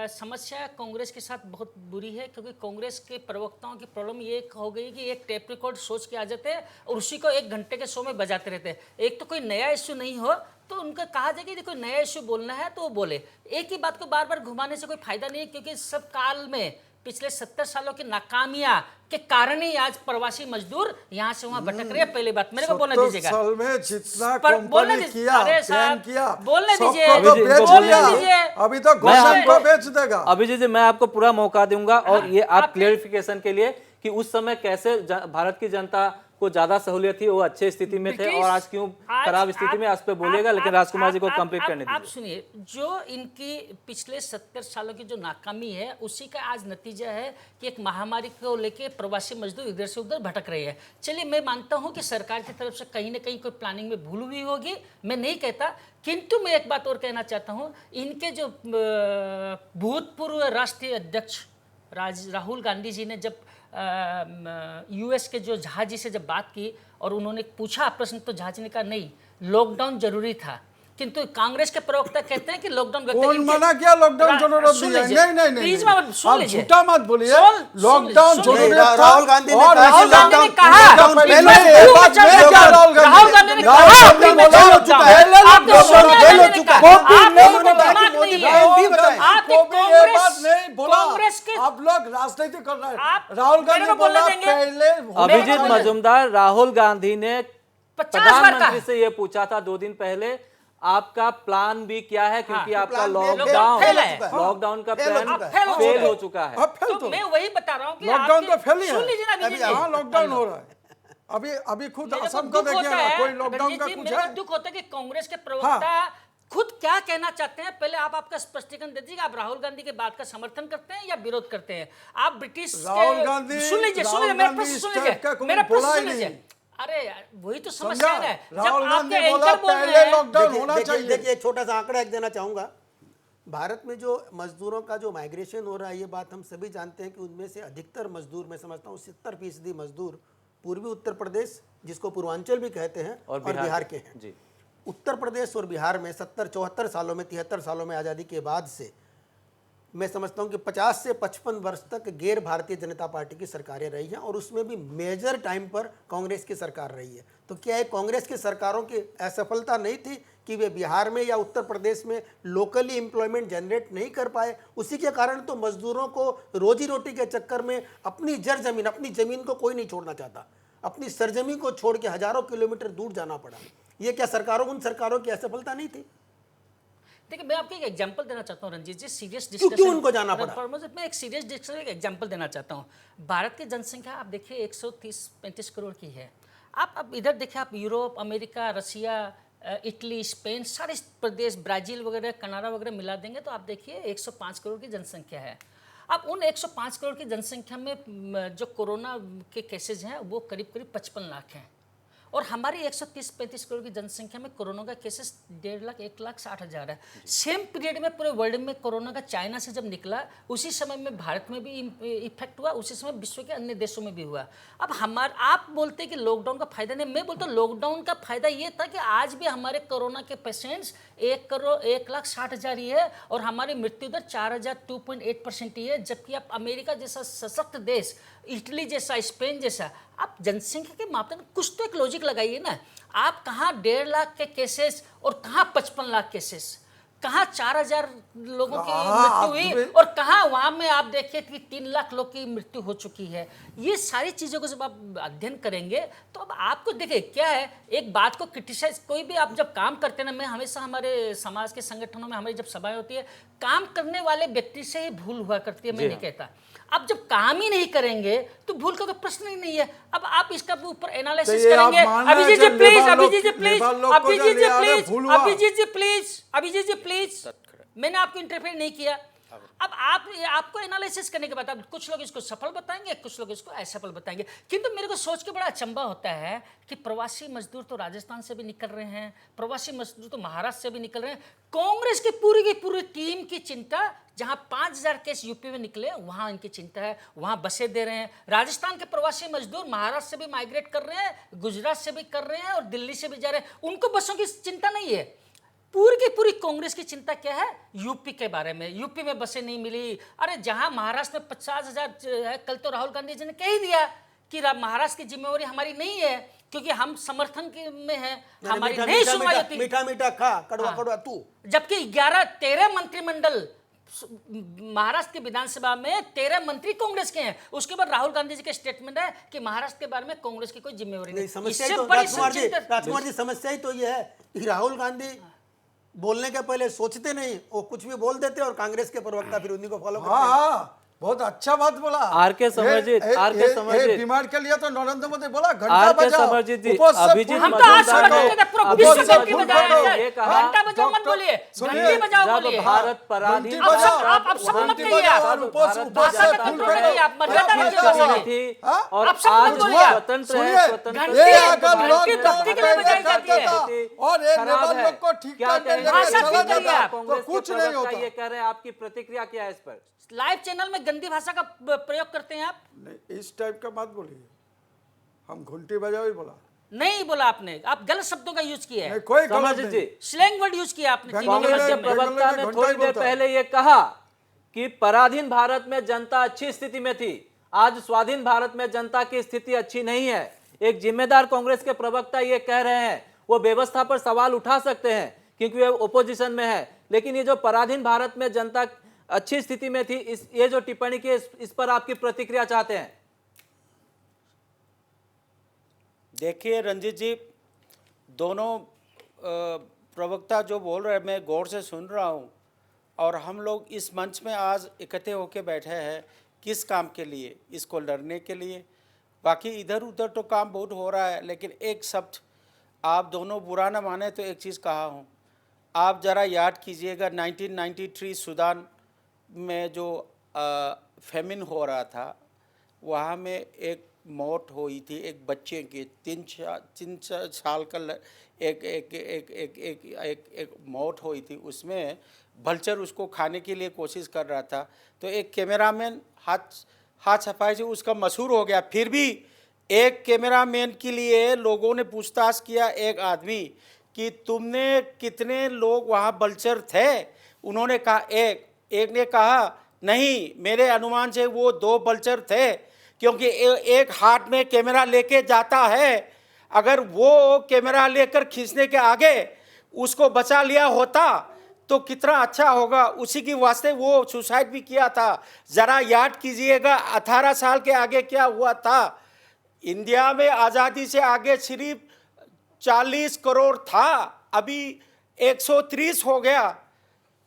समस्या कांग्रेस के साथ बहुत बुरी है क्योंकि कांग्रेस के प्रवक्ताओं की प्रॉब्लम ये हो गई कि एक टेप रिकॉर्ड सोच के आ जाते हैं और उसी को 1 घंटे के शो में बजाते रहते हैं। एक तो कोई नया इश्यू नहीं हो तो उनका कहा जाए कि कोई नया इश्यू बोलना है तो वो बोले, एक ही बात को बार बार घुमाने से कोई फायदा नहीं है क्योंकि सब काल में पिछले 70 सालों की नाकामियां के कारण ही आज प्रवासी मजदूर यहाँ से वहाँ भटक रहे हैं। पहली बात मेरे को बोलने 70 दीजिएगा। साल में जितना पर बोलने कंपनी दीजिए। किया, अरे साहब, बैन किया, बोलने सबको दीजिए। तो अभिजीत, बेच बोलने दिया, दीजिए। अभी तो मैं घोषण को आपको- बेच देगा। अभिजीत जी, मैं आपको पूरा मौका दूंगा और ये आप आपने- क्लियरिफिकेशन के लिए कि उस समय कैसे भारत की जनता को ज्यादा सहूलियत थी, वो अच्छे स्थिति में थे ब्रिटिश- और आज क्यों आज खराब स्थिति में, आज पे बोलेगा, लेकिन राजकुमार जी को कंप्लीट करने आप दीजिए। सुनिए, जो इनकी पिछले 70 सालों की जो नाकामी है उसी का आज नतीजा है कि एक महामारी को लेके प्रवासी मजदूर इधर से उधर भटक रहे हैं। चलिए, मैं मानता हूं कि सरकार की तरफ से कहीं ना कहीं कोई प्लानिंग में भूल हुई होगी, मैं नहीं कहता, किंतु मैं एक बात और कहना चाहता हूं, इनके जो भूतपूर्व राष्ट्रीय अध्यक्ष राहुल गांधी जी ने जब यूएस के जो झाजी से जब बात की और उन्होंने पूछा प्रश्न तो झाजी ने कहा नहीं, लॉकडाउन जरूरी था, किंतु कांग्रेस के प्रवक्ता कहते हैं कि लॉकडाउन कौन मना किया लॉकडाउन जरूरत दिया? नहीं, प्लीज सुन लीजिए, झूठा मत बोलिए, सुन लॉकडाउन लीजिए। जरूरी नहीं, था। राहुल गांधी ने और कहा राहुल गांधी ने कहा, पहले मैं ये क्यों बात बचा नहीं रहा किया हूं? राहुल गांधी राहुल गांधी ने राहुल कहा, गांधी मैं बोला, चल चुका है। पहले आपको लॉकडाउन सोनिया पहले गांधी ने चुका कहा, है। आप नहीं लोगों को बोला, दिमाग नहीं है। भी बताएं। आपके को भी ये बात कांग्रेस नहीं बोला। कांग्रेस के आप लोग राजनीति कर रहे हैं। आप राहुल मेरे गांधी को बोलने बोला देंगे? पहले अभिजीत मजूमदार, राहुल गांधी ने 50 बार कहा प्रधानमंत्री से ये पूछा था 2 दिन पहले, आपका प्लान भी क्या है, क्योंकि हाँ, आपका प्लान लॉकडाउन फेल है। लॉकडाउन का फेल हो प्लान चुका है। फेल हो चुका है। अब फेल तो तो मैं वही बता रहा हूँ कि लॉकडाउन आपके- तो फेल ही है। सुन लीजिए ना अभिजीत जी। हाँ, लॉकडाउन हो रहा है। अभी खुद मेरे को असम को दुख होता देखिएगा, है, कोई लॉकडाउन रंजीत का जी, कुछ मेरे को है? दुख होता है कि कांग्रेस के प्रवक्ता खुद क्या कहना चाहते हैं, पहले आप आपका स्पष्टीकरण दे दीजिए। आप राहुल गांधी के बात का समर्थन करते हैं या विरोध करते हैं? आप ब्रिटिश राहुल गांधी- सुन लीजिए राहुल मेरा गांधी प्रश्न सुन इस टाइप का लीजिए, कोई मेरा प्रश्न बोला ही सुन लीजिए। नहीं। अरे यार, वही तो समस्या समझा? है जब राहुल आपके गांधी बोला एंकर बोल रहे पहले हैं। लॉकडाउन होना चाहिए। देखिए, एक छोटा सा आंकड़ा एक देना चाहूँगा। भारत में जो मजदूरों का जो माइग्रेशन हो रहा है, ये बात हम सभी जानते हैं कि उनमें से अधिकतर मजदूर, मैं समझता हूँ 70% मजदूर पूर्वी उत्तर प्रदेश, जिसको पूर्वांचल भी कहते हैं, और बिहार के हैं। जी। उत्तर प्रदेश और बिहार में 74 सालों में, 73 सालों में आज़ादी के बाद से मैं समझता हूं कि 50 से 55 वर्ष तक गैर भारतीय जनता पार्टी की सरकारें रही हैं और उसमें भी मेजर टाइम पर कांग्रेस की सरकार रही है। तो क्या एक कांग्रेस की सरकारों की असफलता नहीं थी कि वे बिहार में या उत्तर प्रदेश में लोकली एम्प्लॉयमेंट जनरेट नहीं कर पाए? उसी के कारण तो मजदूरों को रोजी रोटी के चक्कर में अपनी जरजमीन, अपनी ज़मीन को कोई नहीं छोड़ना चाहता, अपनी सरजमीन को छोड़ के हज़ारों किलोमीटर दूर जाना पड़ा। ये क्या उन सरकारों की असफलता नहीं थी? देखिए, मैं आपको एक एग्जांपल देना चाहता हूँ रंजीत जी, सीरियस क्यों उनको जाना पड़ा? मैं एक सीरियस डिस्कशन, एक एग्जांपल देना चाहता हूँ। भारत की जनसंख्या आप देखिए 130-135 करोड़ की है। आप इधर देखिए, आप यूरोप, अमेरिका, रसिया, इटली, स्पेन, सारे प्रदेश, ब्राज़ील वगैरह, कनाडा वगैरह मिला देंगे तो आप देखिए 105 करोड़ की जनसंख्या है। अब उन 105 करोड़ की जनसंख्या में जो कोरोना के केसेज हैं वो करीब 55 लाख हैं और हमारी 130-35 करोड़ की जनसंख्या में कोरोना का केसेस 1.5 लाख 1,60,000 है। सेम पीरियड में पूरे वर्ल्ड में कोरोना का चाइना से जब निकला उसी समय में भारत में भी इफेक्ट हुआ, उसी समय विश्व के अन्य देशों में भी हुआ। अब आप बोलते हैं कि लॉकडाउन का फायदा नहीं, मैं बोलता हूँ लॉकडाउन का फायदा ये था कि आज भी हमारे कोरोना के पेशेंट्स 1,60,000 ही है और हमारी मृत्यु दर 2.8% ही है, जबकि आप अमेरिका जैसा सशक्त देश, इटली जैसा, स्पेन जैसा, आप जनसंख्या के मापदंड कुछ तो एक लॉजिक लगाइए ना। आप कहाँ 1.5 लाख के केसेस और कहाँ 55 लाख केसेस, कहाँ 4,000 लोगों की मृत्यु हुई और कहाँ वहाँ में आप देखिए कि 3 लाख लोग की मृत्यु हो चुकी है। ये सारी चीज़ों को जब आप अध्ययन करेंगे तो अब आपको देखिए क्या है, एक बात को क्रिटिसाइज, कोई भी आप जब काम करते हैं ना, मैं हमेशा हमारे समाज के संगठनों में हमारी जब सभाएं होती है, काम करने वाले व्यक्ति से ही भूल हुआ करती है, मैं नहीं कहता। अब जब काम ही नहीं करेंगे तो भूल का तो प्रश्न ही नहीं है। अब आप इसका ऊपर एनालिसिस करेंगे। Abhijit ji please, Abhijit ji please, Abhijit ji please, Abhijit ji please, Abhijit ji please, मैंने आपको इंटरफेयर नहीं किया। अब आपको एनालिसिस करने के बाद अब कुछ लोग इसको सफल बताएंगे, कुछ लोग इसको असफल बताएंगे, किंतु मेरे को सोच के बड़ा अचंभा होता है कि प्रवासी मजदूर तो राजस्थान से भी निकल रहे हैं, प्रवासी मजदूर तो महाराष्ट्र से भी निकल रहे हैं। कांग्रेस की पूरी टीम की चिंता, जहां 5,000 केस यूपी में निकले वहां इनकी चिंता है, वहां बसें दे रहे हैं। राजस्थान के प्रवासी मजदूर महाराष्ट्र से भी माइग्रेट कर रहे हैं, गुजरात से भी कर रहे हैं और दिल्ली से भी जा रहे हैं, उनको बसों की चिंता नहीं है। पूरी की पूरी कांग्रेस की चिंता क्या है, यूपी के बारे में। यूपी में बसें नहीं मिली, अरे जहां महाराष्ट्र में 50,000 है, कल तो राहुल गांधी जी ने कह ही दिया कि महाराष्ट्र की जिम्मेवारी हमारी नहीं है क्योंकि हम समर्थन में हैं, हमारी नहीं सुनवाई होती। मीठा मीठा खा, कड़वा कड़वा तू। जबकि 13 मंत्रिमंडल महाराष्ट्र की विधानसभा में 13 मंत्री कांग्रेस के हैं। उसके बाद राहुल गांधी जी का स्टेटमेंट है कि महाराष्ट्र के बारे में कांग्रेस की कोई जिम्मेवारी नहीं। समस्या तो राजकुमार जी समस्या ही तो ये है कि राहुल गांधी बोलने के पहले सोचते नहीं, वो कुछ भी बोल देते और कांग्रेस के प्रवक्ता फिर उन्हीं को फॉलो करते हैं। हाँ, बहुत अच्छा बात बोला आर.के. समरजीत, आर.के. समरजीत, बीमार के लिए तो नरेंद्र मोदी बोला घंटा आर.के. बजाओ, समरजीत जी, उपवास से अभिजीत हम तो आज मजूमदार समझ ने लेते पूरा अभिजीत विश्व कप की मजूमदार बजाय ने है ये सर, कहा, घंटा बजाओ मत बोलिए, घंटी बजाओ जब बोलिए। भारत पराधीन अब सब मत कहिए आप, भाषा का कंट्रोल करिए आप, मर्यादा रखिए थी हाँ? और अब सब आज मत बोलिए आप। स्वतंत्र है, स्वतंत्र घंटी ये है, अगर भारत लोग की भक्ति के लिए बजाई जाती है। और ये खराब नेपाल है। लोग को ठीक क्या करने कहेंगे? लेके भाषा चला ठीक करिए जाता आप। तो कांग्रेस के कुछ नहीं प्रवक्ता होता। ये कह रहे हैं, आपकी प्रतिक्रिया क्या है इस पर? लाइव चैनल में गंदी भाषा का प्रयोग करते हैं आप। नहीं, इस टाइप का बात बोलिए, हम घंटी बजाओ ही बोला, नहीं बोला आपने, आप गलत शब्दों का यूज किया है, नहीं कोई गलत समरजीत जी, नहीं। स्लैंग वर्ड यूज किया आपने। चीनी के कांग्रेस के माध्यम में। प्रवक्ता ने घंटा ही थोड़ी देर बोलता है। पहले ये कहा कि पराधीन भारत में जनता अच्छी स्थिति में थी, आज स्वाधीन भारत में जनता की स्थिति अच्छी नहीं है। एक जिम्मेदार कांग्रेस के प्रवक्ता ये कह रहे हैं, वो व्यवस्था पर सवाल उठा सकते हैं क्योंकि वे ओपोजिशन में है, लेकिन ये जो पराधीन भारत में जनता अच्छी स्थिति में थी, ये जो टिप्पणी की इस पर आपकी प्रतिक्रिया चाहते हैं। देखिए रंजीत जी, दोनों प्रवक्ता जो बोल रहे हैं मैं गौर से सुन रहा हूँ, और हम लोग इस मंच में आज इकट्ठे होकर बैठे हैं किस काम के लिए, इसको लड़ने के लिए। बाकी इधर उधर तो काम बहुत हो रहा है, लेकिन एक शब्द आप दोनों बुरा ना माने तो एक चीज़ कहा हूँ, आप ज़रा याद कीजिएगा 1993 सूडान में जो फेमिन हो रहा था, वहाँ में एक मौत हुई थी एक बच्चे की, 3 साल का एक मौत हुई थी। उसमें भल्चर उसको खाने के लिए कोशिश कर रहा था, तो एक कैमरामैन हाथ सफाई से उसका मशहूर हो गया। फिर भी एक कैमरामैन के लिए लोगों ने पूछताछ किया, एक आदमी कि तुमने कितने लोग वहाँ भल्चर थे, उन्होंने कहा एक ने कहा नहीं, मेरे अनुमान से वो 2 भल्चर थे, क्योंकि एक हाथ में कैमरा लेके जाता है, अगर वो कैमरा लेकर खींचने के आगे उसको बचा लिया होता तो कितना अच्छा होगा। उसी की वास्ते वो सुसाइड भी किया था। ज़रा याद कीजिएगा 18 साल के आगे क्या हुआ था। इंडिया में आज़ादी से आगे सिर्फ 40 करोड़ था, अभी 130 हो गया।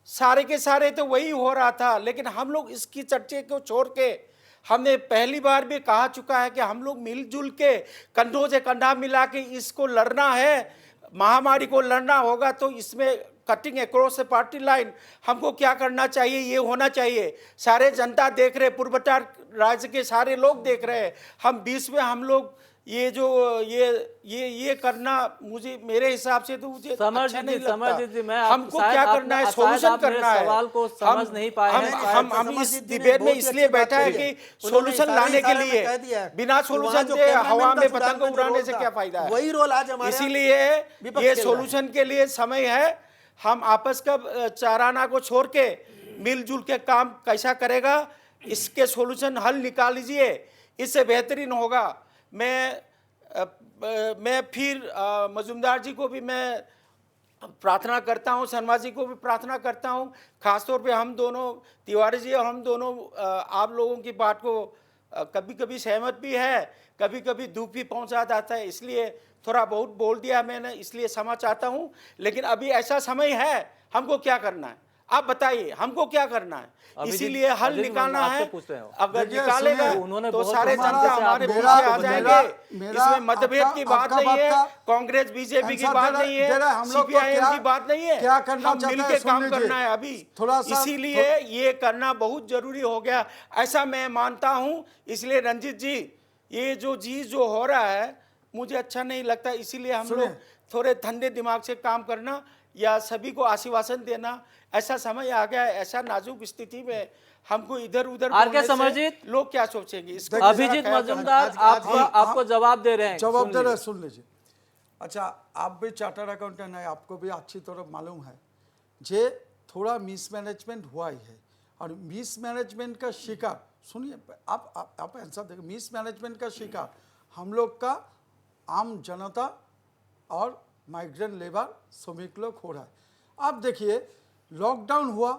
सारे के सारे तो वही हो रहा था, लेकिन हम लोग इसकी चर्चे को छोड़ के, हमने पहली बार भी कहा चुका है कि हम लोग मिलजुल के कंधों से कंधा मिला के इसको लड़ना है, महामारी को लड़ना होगा। तो इसमें cutting across the party line हमको क्या करना चाहिए, ये होना चाहिए। सारे जनता देख रहे, पूर्वोत्तर राज्य के सारे लोग देख रहे हैं, हम बीच में हम लोग ये जो ये करना मुझे मेरे हिसाब से तो मुझे अच्छा नहीं लगता। समरजीत जी, मैं हमको क्या करना है, सोल्यूशन करना है। सवाल को समझ नहीं पाए हैं। हम इस डिबेट में इसलिए बैठा है कि सोल्यूशन लाने के लिए, बिना सोल्यूशन के हवा में पतंग उड़ाने से क्या फायदा है। वही रोल आज हमारे इसीलिए ये सोल्यूशन के लिए समय है। हम आपस का चाराना को छोड़ के मिलजुल के काम कैसा करेगा, इसके सोल्यूशन हल निकाल लीजिए, इससे बेहतरीन होगा। मैं फिर मजूमदार जी को भी मैं प्रार्थना करता हूं, शर्मा जी को भी प्रार्थना करता हूं, खासतौर पे हम दोनों तिवारी जी और हम दोनों आप लोगों की बात को कभी कभी सहमत भी है, कभी कभी दुख भी पहुंचा जाता है, इसलिए थोड़ा बहुत बोल दिया मैंने, इसलिए क्षमा चाहता हूं। लेकिन अभी ऐसा समय है, हमको क्या करना है आप बताइए, हमको क्या करना है, इसीलिए हल निकालना है। अगर निकालेगा तो सारे जनता हमारे पीछे आ जाएंगे। इसमें मतभेद की बात नहीं है, कांग्रेस बीजेपी की बात नहीं है, सीपीआईएम की बात नहीं है, हम मिलकर काम करना है अभी। इसीलिए ये करना बहुत जरूरी हो गया, ऐसा मैं मानता हूं। इसलिए रंजीत जी, ये जो चीज जो हो रहा है मुझे अच्छा नहीं लगता, इसीलिए हम लोग थोड़े ठंडे दिमाग से काम करना या सभी को आश्वासन देना। ऐसा समय आ गया है, ऐसा नाजुक स्थिति में हमको इधर उधर समरजीत, लोग क्या सोचेंगे इसको। अभिजीत मजूमदार आपको जवाब दे रहे हैं, सुन लीजिए। अच्छा, आप भी चार्टर्ड अकाउंटेंट है, आपको भी अच्छी तरह मालूम है जे थोड़ा मिसमैनेजमेंट हुआ ही है। और मिसमैनेजमेंट का शिकार, सुनिए आप आंसर देखिए, मिसमैनेजमेंट का शिकार हम लोग का आम जनता और माइग्रेंट लेबर श्रमिक लोग हो रहा है। आप देखिए, लॉकडाउन हुआ,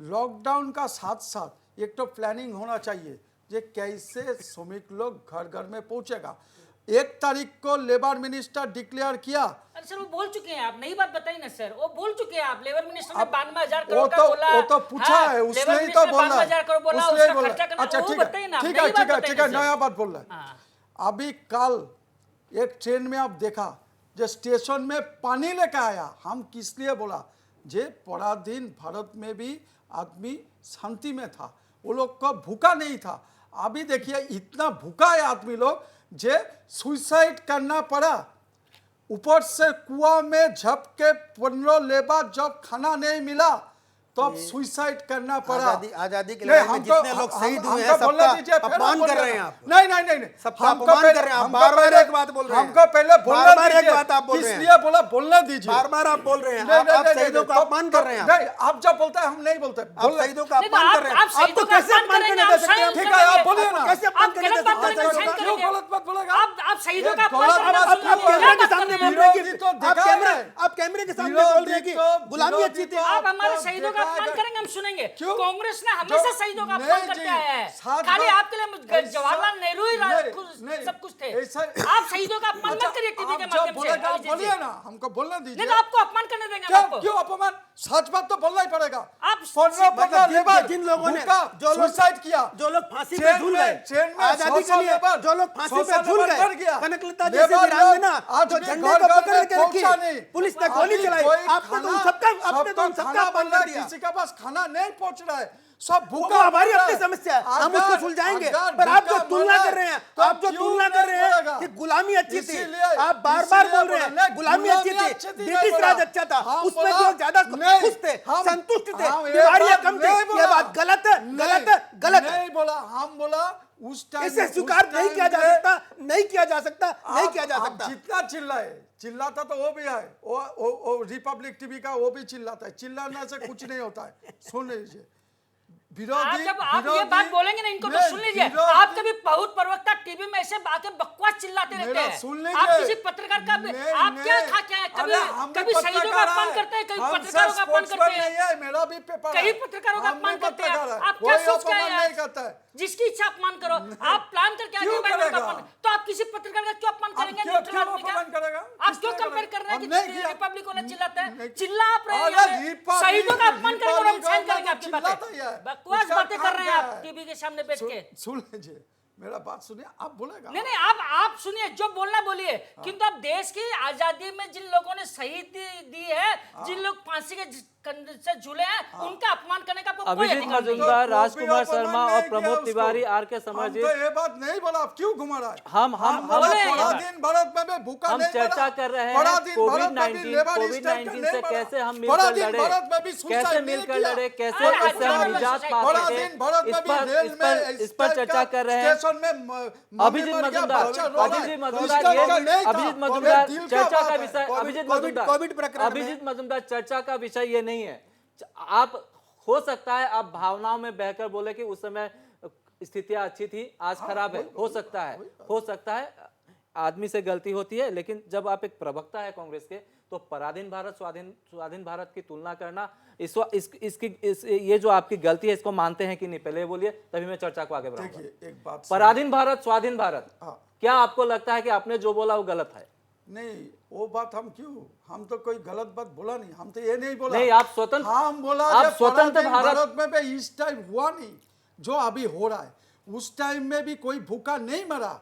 लॉकडाउन का साथ साथ एक तो प्लानिंग होना चाहिए जे कैसे श्रमिक लोग घर घर में पहुंचेगा। 1 तारीख को लेबर मिनिस्टर डिक्लेयर किया। अरे सर, वो बोल चुके हैं, आप नई बात बताइए ना सर, वो बोल चुके हैं आप। लेबर मिनिस्टर ने 92,000 करोड़ का बोला, वो तो पूछा है, उसने ही तो बोला, 92,000 करोड़ बोला, उसका खर्चा करना। अच्छा वो बताइए ना, ठीक है, नया बात बोल रहा है। अभी कल एक ट्रेन में आप देखा जो स्टेशन में पानी लेकर आया, हम किस लिए बोला जे पराधीन भारत में भी आदमी शांति में था, वो लोग का भूखा नहीं था। अभी देखिए इतना भूखा है आदमी लोग जे सुसाइड करना पड़ा। ऊपर से कुआं में झप के 15 लेबर जब खाना नहीं मिला तो अब सुसाइड करना पड़ा। आजादी के लड़ाई में जितने लोग शहीद हुए हैं सबका अपमान कर रहे हैं आप। नहीं, सबका अपमान कर रहे हैं आप। बार-बार एक बात बोल रहे हैं, हमको पहले बोलने दीजिए, एक बात आप बोल रहे हैं, इसलिए बोला बोलने दीजिए। बार-बार आप बोल रहे हैं, आप शहीदों का अपमान कर रहे हैं। नहीं, आप जब बोलते हैं हम नहीं बोलते, आप शहीदों का अपमान कर रहे हैं। आप तो कैसे अपमान करने दे सकते हैं? ठीक है, आप बोलिए ना, कैसे अपमान करने दे सकते हैं? क्यों गलत बात बोलेगा? आप शहीदों का अपमान आप कैमरे के सामने बोल रहे हैं कि आप कैमरे के सामने बोल रहे हैं कि गुलामी अच्छी थी। आप हमारे शहीदों का अपमान करेंगे, हम सुनेंगे। कांग्रेस ने हमेशा शहीदों का अपमान करके आया है। खाली आपके लिए जवाहरलाल नेहरू ही सब कुछ थे। आप शहीदों का अपमान मत करिए टीवी के माध्यम से। बोलिए ना, हमको बोलने दीजिए। नहीं, आपको अपमान करने देंगे आपको। क्यों अपमान? सच बात तो बोलना ही पड़ेगा। आप 15 लेबर जिन लोगों ने जो सुसाइड किया, जो लोग फांसी पे झूल गए, आजादी के लिए जो लोग फांसी पे झूल गए, कनकलता जैसे वीरांगना जो झंडे को पकड़ के रखी, पुलिस ने गोली चलाई, आपने तो सबका अपमान कर दिया। किसी के पास खाना नहीं पहुंच रहा है, सब भूखा। हमारी अपनी समस्या है, हम उसको सुलझाएंगे। पर आप जो तुलना कर रहे हैं, आप जो तुलना कर रहे हैं कि गुलामी अच्छी थी, आप बार-बार बोल रहे हैं गुलामी अच्छी थी, ब्रिटिश राज अच्छा था, उसमें जो ज्यादा खुश थे, संतुष्ट थे, बीमारियां कम थी। ये बात गलत है, गलत है, गलत है। नहीं बोला, हम बोला उस टाइम इसे स्वीकार नहीं किया जा सकता, नहीं किया जा सकता, नहीं किया जा सकता। जितना चिल्लाता तो वो भी है, वो रिपब्लिक टीवी का वो भी चिल्लाता है। चिल्लाने से कुछ नहीं होता है। सुन लीजिए, आप जब आप ये बात बोलेंगे ना, इनको तो सुन लीजिए। आप कभी बहुत प्रवक्ता टीवी में ऐसे आके बकवास चिल्लाते रहते हैं। आप किसी पत्रकार का आप क्या कभी शहीदों का अपमान करते हैं, कभी पत्रकारों का अपमान करते हैं, मेरा भी पेपर, कई पत्रकारों का अपमान करते हैं। आप क्या सोच के आए? जिसकी इच्छा अपमान करो, आप प्लान करके आगे तो आप किसी पत्रकार का क्यों अपमान करेंगे? आप क्यों कंपेयर कर रहे हैं कि रिपब्लिक वाला चिल्लाता है? चिल्ला आप रहे हैं, शहीदों का अपमान करेंगे और हम सहन करेंगे आपकी बातें। बकवास बातें कर रहे हैं आप टीवी के सामने बैठ के। सुन लीजिए, मेरा बात सुनिए, आप बोलेगा। नहीं, आप सुनिए, जो बोलना बोलिए। किंतु अब देश की आजादी में जिन लोगों ने शहीदी दी है, जिन लोग फांसी के से जुड़े हैं उनका अपमान करने का आपको कोई अभिजीत अधिकार नहीं है। मजूमदार, तो राजकुमार कोई शर्मा अपमान और नहीं प्रमोद किया तिवारी, उसको। आर के हम समरजीत, तो ये बात नहीं बोला, आप क्यों घुमा रहा है? हम बोला बोले बड़ा हैं। दिन भारत में भी भूखा हम नहीं चर्चा मरा। कर रहे बड़ा हैं दिन कोविड भारत में भी 19 लेबर कोविड स्ट्राइक 19 नहीं से मरा। कैसे हम बड़ा मिलकर दिन लड़े, भारत में भी कैसे सुसाइड नहीं मिलकर किया। लड़े, कैसे अरे इससे हम गुजरात में निजात सुसाइड पा बड़ा सके, दिन भारत में भी जेल में इस पर चर्चा कर रहे हैं। स्टेशन में मम्मी अभिजीत मर गया, मजूमदार, बच्चा रो रहा है। अभिजीत तो मजूमदार, इसका ये मतलब नहीं था। अभिजीत ये मजूमदार दिल का चर्चा बात का है। विषय, अभिजीत मजूमदार, कोविड प्रकरण में- अभिजीत मजूमदार चर्चा का विषय ये नहीं है। आप हो सकता है आप भावनाओं में बहकर बोले कि उस समय स्थितियां अच्छी थी, आज खराब है, हो सकता है आदमी से गलती होती है, लेकिन जब आप एक प्रवक्ता है कांग्रेस के तो पराधीन भारत स्वाधीन भारत की तुलना करना ये जो आपकी गलती है इसको मानते हैं कि नहीं, पहले बोलिए तभी मैं चर्चा को आगे बढ़ाऊंगा। देखिए एक बात पराधीन भारत स्वाधीन भारत, हाँ। क्या आपको लगता है कि आपने जो बोला वो गलत है? नहीं, वो बात हम क्यों, हम तो कोई गलत बात बोला नहीं, हम तो ये नहीं बोला। नहीं, आप स्वतंत्र- हम बोला आप कि स्वतंत्र पराधीन भारत- में भी इस टाइम हुआ नहीं जो अभी हो रहा है। उस टाइम में भी कोई भूखा नहीं मरा।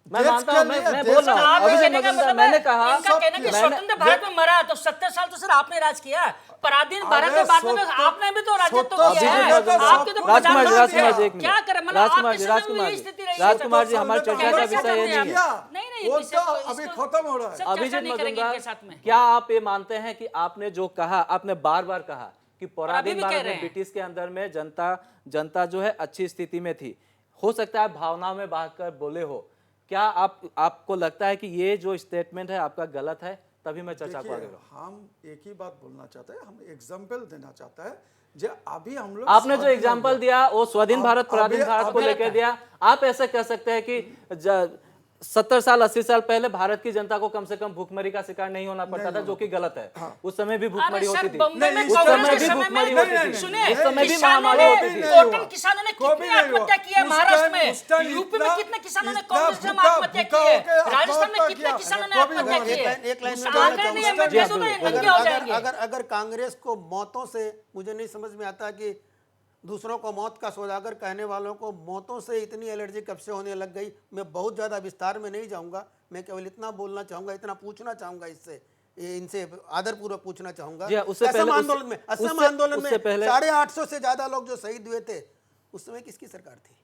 मैं देश मानता के हूं, लिए, मैं देश बोल रहा हूं, के आपके लिए- अभिजीत कहने का मजूमदार, मतलब है, मैंने कहा इनका कहना कि स्वतंत्र भारत में मरा तो 70 साल तो सर आपने राज किया, पराधीन भारत में बाद में आपने भी तो राजत्व किया है, आपके तो राजकुमार जी, प्रधानमंत्री राजकुमार जी, हैं। एक मिनट। क्या करें, मतलब राजकुमार आपके जी, समय में राजकुमार यही जी, स्थिति रही है। राजकुमार जी, हमारी तो चर्चा का कैसे विषय ये करते हैं नहीं आप? है। नहीं, वो इसे तो इसको- अभी खत्म हो रहा है। सर, चर्चा अभिजीत नहीं करेंगे मजूमदार, इनके साथ में। क्या आप ये मानते हैं कि आपने जो कहा, आपने बार बार कहा कि पराधीन भी कह भारत रहे में हैं। ब्रिटिश के अंदर में जनता जो है अच्छी स्थिति में थी, हो सकता है भावनाओं में बहकर बोले हो, क्या आपको लगता है कि ये जो स्टेटमेंट है आपका गलत है? तभी मैं चर्चा को आगे देखिए, बढ़ाऊं। हम एक ही बात बोलना चाहते हैं, हम एग्जाम्पल देना चाहते हैं जो अभी हम लोग आपने जो स्वाधीन एग्जाम्पल हो गए। दिया वो स्वाधीन भारत पराधीन अभी- भारत को अभी- लेकर दिया। आप ऐसे कह सकते हैं कि 70 साल 80 साल पहले भारत की जनता को कम से कम भूखमरी का शिकार नहीं होना पड़ता था, जो कि गलत है। उस समय भी भूखमरी अरे सर, होती थी, बम्बई में उस कांग्रेस समय के भी समय में- भूखमरी नहीं, होती थी, सुनिए, उस समय भी किसानों महामारी ने- होती थी। टोटल किसानों ने कोई भी कितनी नहीं आत्महत्या हुआ। की है उस महाराष्ट्र टाइम- में, उस टाइम यूपी में इतना- कितने किसानों ने इतना कांग्रेस में भूखा- आत्महत्या भूखा की है, होके राजस्थान में आत्महत्या कितने किया। किसानों ने कोई भी आत्महत्या नहीं। की है। एक लाइन में आंकड़े कहना नहीं है, चाहूंगा। मैं दे दूंगा, ये नंगे हो जाएंगे। अगर कांग्रेस को मौतों से, मुझे नहीं समझ में आता कि दूसरों को मौत का सौदागर कहने वालों को मौतों से इतनी एलर्जी कब से होने लग गई। मैं बहुत ज़्यादा विस्तार में नहीं जाऊंगा, मैं केवल इतना बोलना चाहूंगा, इतना पूछना चाहूंगा, इनसे आदरपूर्वक पूछना चाहूंगा। जी हाँ, उससे असम पहले- आंदोलन में उससे- उससे पहले- 850 से ज़्यादा लोग जो शहीद हुए थे, उस समय किसकी सरकार थी?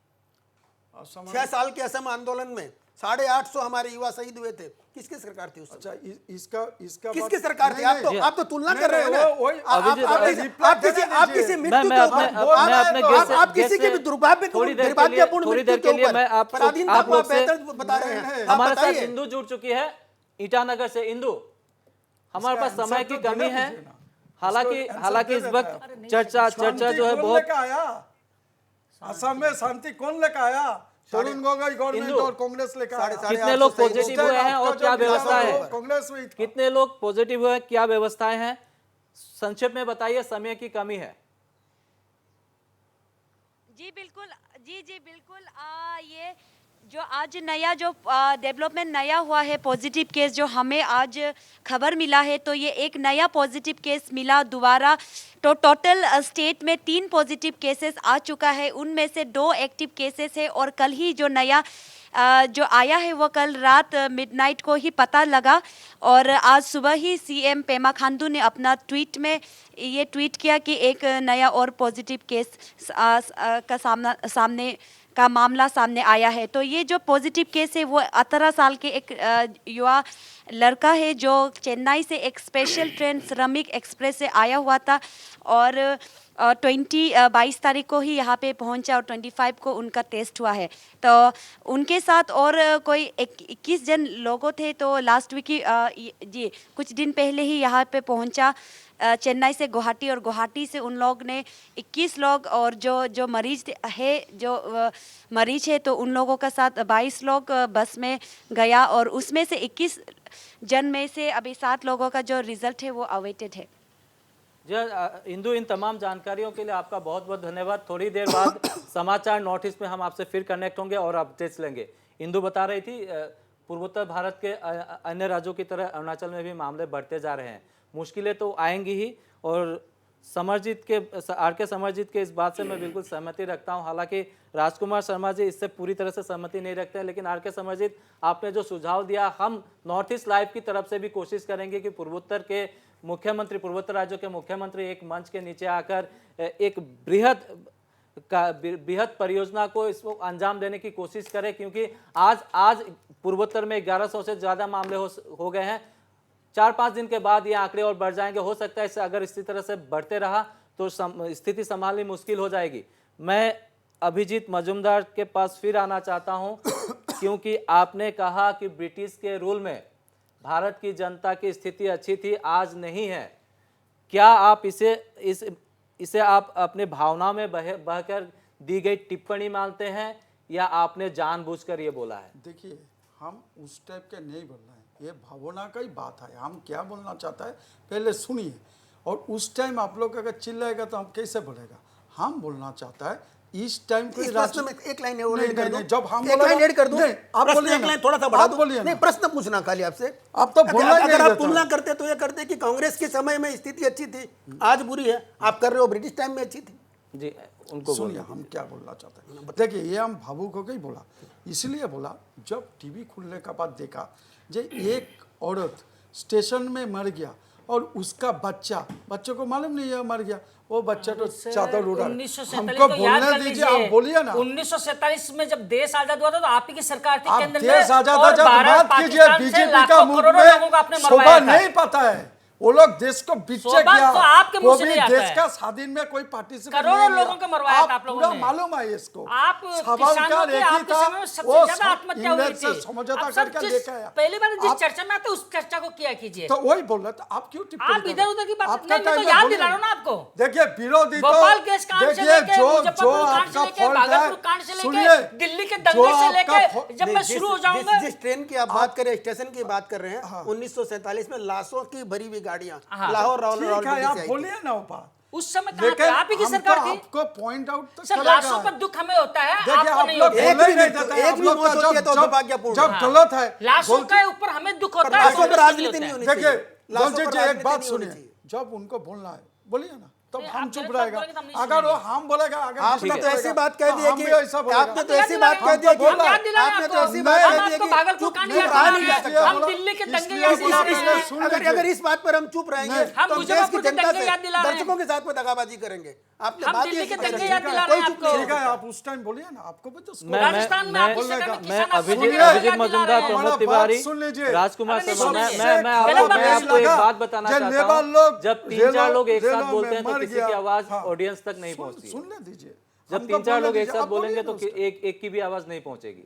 6 साल के असम आंदोलन में 850 हमारे युवा शहीद हुए थे, किसकी सरकार थी उस समय? अच्छा, इसका किसकी बात- सरकार थी? नहीं, आप तो तुलना नहीं, कर रहे हो ना। वही- आप अभिजीत- किसी मृत्यु मैं के अपने ऊपर- आप किसी के भी दुर्भाग्य थोड़ी देर के लिए दुर्भाग्यपूर्ण थोड़ी मृत्यु देर के लिए ऊपर मैं आप पराधीनता आप को लोग से बेहतर बता रहे हैं। आप हमारे साथ बताइए। इंदू जुड़ चुकी है ईटानगर से। इंदू, हमारे इसका पास समय आंसर की तो कमी देना है, दीजिए ना। हालांकि उसको आंसर हालांकि दे इस देता वक्त है। चर्चा शांति जो है कौन बहुत लेकर आया? असम में शांति कौन लेकर आया? तरुण गोगोई गवर्नमेंट इंदू, और कांग्रेस लेकर आया। कितने लोग सही पॉजिटिव बोलते हुए हैं और क्या व्यवस्था है? कांग्रेस हुई था। कितने लोग पॉजिटिव हुए हैं, क्या व्यवस्थाएं हैं? संक्षेप में बताइए, समय की कमी है। जी बिल्कुल, जी बिल्कुल। ये जो आज नया जो डेवलपमेंट नया हुआ है, पॉजिटिव केस जो हमें आज खबर मिला है, तो ये एक नया पॉजिटिव केस मिला दोबारा। तो टोटल स्टेट में 3 पॉजिटिव केसेस आ चुका है, उनमें से 2 एक्टिव केसेस है। और कल ही जो नया जो आया है वो कल रात मिडनाइट को ही पता लगा, और आज सुबह ही सीएम पेमा खांडू ने अपना ट्वीट में ये ट्वीट किया कि एक नया और पॉजिटिव केस का सामने का मामला सामने आया है। तो ये जो पॉजिटिव केस है वो 18 साल के एक युवा लड़का है जो चेन्नई से एक स्पेशल ट्रेन श्रमिक एक्सप्रेस से आया हुआ था, और 22 तारीख को ही यहाँ पे पहुँचा और 25 को उनका टेस्ट हुआ है। तो उनके साथ और कोई 21 जन लोगों थे। तो लास्ट वीक ही जी कुछ दिन पहले ही यहाँ पे पहुँचा चेन्नई से गुवाहाटी, और गुवाहाटी से उन लोग ने 21 लोग, और जो मरीज है मरीज है तो उन लोगों का साथ 22 लोग बस में गया, और उसमें से 21 जन में से अभी 7 लोगों का जो रिजल्ट है वो अवेटेड है। जी इंदू, इन तमाम जानकारियों के लिए आपका बहुत बहुत धन्यवाद। थोड़ी देर बाद समाचार नॉर्थ ईस्ट में हम आपसे फिर कनेक्ट होंगे और अपडेट्स लेंगे। इंदू बता रही थी पूर्वोत्तर भारत के अन्य राज्यों की तरह अरुणाचल में भी मामले बढ़ते जा रहे हैं, मुश्किलें तो आएंगी ही, और समरजीत के आर के समरजीत के इस बात से मैं बिल्कुल सहमति रखता हूं। हालांकि राजकुमार शर्मा जी इससे पूरी तरह से सहमति नहीं रखते हैं, लेकिन आर के समरजीत आपने जो सुझाव दिया, हम नॉर्थ ईस्ट लाइव की तरफ से भी कोशिश करेंगे कि पूर्वोत्तर के मुख्यमंत्री, पूर्वोत्तर राज्यों के मुख्यमंत्री एक मंच के नीचे आकर एक बृहद परियोजना को इसको अंजाम देने की कोशिश करें, क्योंकि आज पूर्वोत्तर में 1100 से ज़्यादा मामले हो गए हैं। 4-5 दिन के बाद ये आंकड़े और बढ़ जाएंगे। हो सकता है इससे अगर इसी तरह से बढ़ते रहा तो स्थिति संभालनी मुश्किल हो जाएगी। मैं अभिजीत मजूमदार के पास फिर आना चाहता हूं, क्योंकि आपने कहा कि ब्रिटिश के रूल में भारत की जनता की स्थिति अच्छी थी, आज नहीं है। क्या आप इसे आप अपने भावनाओं में बहकर दी गई टिप्पणी मानते हैं, या आपने जानबूझकर ये बोला है? देखिए, हम उस टाइप के नहीं बोल रहे हैं, ये भावना का ही बात है। हम क्या बोलना चाहता है पहले सुनिए, और उस टाइम आप लोग अगर चिल्लाएगा तो हम कैसे बोलेगा। हम बोलना चाहता है इस टाइम को प्रश्न में एक लाइन और ऐड कर दूं, जब हम एक लाइन ऐड कर दूं, आप प्रश्न बोलिए एक ना, लाइन थोड़ा सा बढ़ा आप दूं। बोलिए नहीं, ना। प्रश्न पूछना खाली आपसे। आप तो बोलना ही अगर नहीं आप देता। तुलना करते तो ये करते कि कांग्रेस के समय में स्थिति अच्छी थी, आज बुरी है। आप कर रहे हो ब्रिटिश टाइम में अच्छी थी। जी, उनको सुनिए हम क्या बोलना चाहते हैं। देखिए, ये हम भावुक होकर ही बोला, इसलिए बोला जब टीवी खुलने का बाद देखा जे एक औरत स्टेशन में मर गया और उसका बच्चों को मालूम नहीं है मर गया, वो बच्चा तो चादर उड़ा। 1947 हमको को याद बोलने कर दीजिए, आप बोलिए ना। 1947 में जब देश आजाद हुआ था तो आप ही की सरकार थी आप केंद्र में, देश आजाद और जब भारत बात कीजिए, पाकिस्तान से बीजेपी का लाखों मुख करोड़ों लोगों को आपने में शोभा मरवाया था। नहीं पाता है। वो लोग देश को बिच्चे शोभा किया, तो आपके मुंह से वो भी नहीं आता देश है। का स्वाधीन में कोई पार्टिसिपेट करोड़ों लोगों को मरवाया था आप लोगों ने। मालूम है इसको। आप सवाल किसानों का के एक ही आपके था, समय में सबसे वो ज्यादा आत्महत्या हुई इंग्लैंड से थी। समझौता आप सब करके जिस- लेके आया। पहली बार जिस आप- चर्चा में आते उस चर्चा को किया कीजिए। तो वही बोल रहा था, आप क्यों टिप्पणी आप कर इधर रहे उधर की हैं? बात आपका नहीं, मैं टाइम तो में याद बोलिए। दिला रहा हूं ना आपको। देखिए, विरोधी तो भोपाल केस कांड से देखिए, लेके, जो मुजफ्फरपुर कांड से आपका लेके, फॉल्ट भागलपुर है, कांड से लेके, सुनिए, दिल्ली के जो दंगे से आपका लेके, जब मैं शुरू हो जाऊंगा। जिस ट्रेन की आप बात करें, स्टेशन की बात कर रहे हैं, 1947 में लाशों की भरी हुई गाड़ियां लाहौर ठीक है, रावलपिंडी आप से आई थी। बोलिए ना वो बात। उस समय कहाँ थे? लेकिन आप ही की हम सरकार तो थी। आपको पॉइंट आउट तो सर, करेगा। लाशों पर दुख हमें होता है, देखिए, आपको आप नहीं लोग होता। एक बोले भी नहीं नहीं, देते, एक आप भी लोग मौत का होती है तो जब दुर्भाग्यपूर्ण जब है। गलत है लाशों बोलते- के ऊपर हमें दुख होता है, लाशों पर कांग्रेस राजनीति के नहीं लिए होनी होता है। देखिए, चाहिए। लाशों रंजीत पर जी एक राजनीति बात नहीं होनी सुनिए, चाहिए। जब उनको बोलना है बोलिए ना, तब नहीं, हम आप चुप गलत बात रहेगा। बोलेंगे तो हम नहीं अगर वो सुनेंगे। हम बोलेगा, अगर आपने दूसरा तो ऐसी बोलेगा, बात कह तो दी है हम कि भी ऐसा बोलेगा। आपने तो ऐसी बात कह दी है कि हम याद दिला रहे हैं आपने तो आपको। ऐसी बात हम कह दी है आपको कि भागलपुर चुप कांड नहीं याद रहा दिला नहीं रहे जा हैं। सकता। हम दिल्ली के दंगे इसलिए याद बोला दिला रहे पहले हैं। सुन अगर लीजिए। अगर इस बात पर हम चुप रहेंगे नहीं, हम तो देश की मुजफ्फरपुर के जनता दंगे याद से दिला रहे हैं। दर्शकों के साथ में दगाबाजी करेंगे। आपने हम बात दिल्ली ही के ऐसी दंगे करी। याद दिला रहे हैं कोई चुप नहीं आपको। ठीक है, रहेगा। आप उस टाइम बोलिए ना, आपको भी तो मैं राजस्थान में आपकी बोलने सरकार का- में मैं किसान अभिजीत आंदोलन अभिजीत याद दिला मजूमदार, रहे हैं। प्रमोद हमारा तिवारी, बात सुन लीजिए। राजकुमार अरे नहीं, शर्मा, सुनिए। मैं गलत आपको बात मैं नहीं आपको एक लगा। बात बताना जो चाहता लेबर हूँ, लोग जब 3-4 लोग एक साथ रेलों बोलते हैं में तो मर किसी गया। की आवाज हाँ। ऑडियंस तक नहीं पहुंचती। सुनने दीजिए, जब हमको 3-4 बोलने लोग एक दीजिए, साथ आप बोलिए बोलेंगे ना तो उसका। एक की भी आवाज नहीं पहुंचेगी।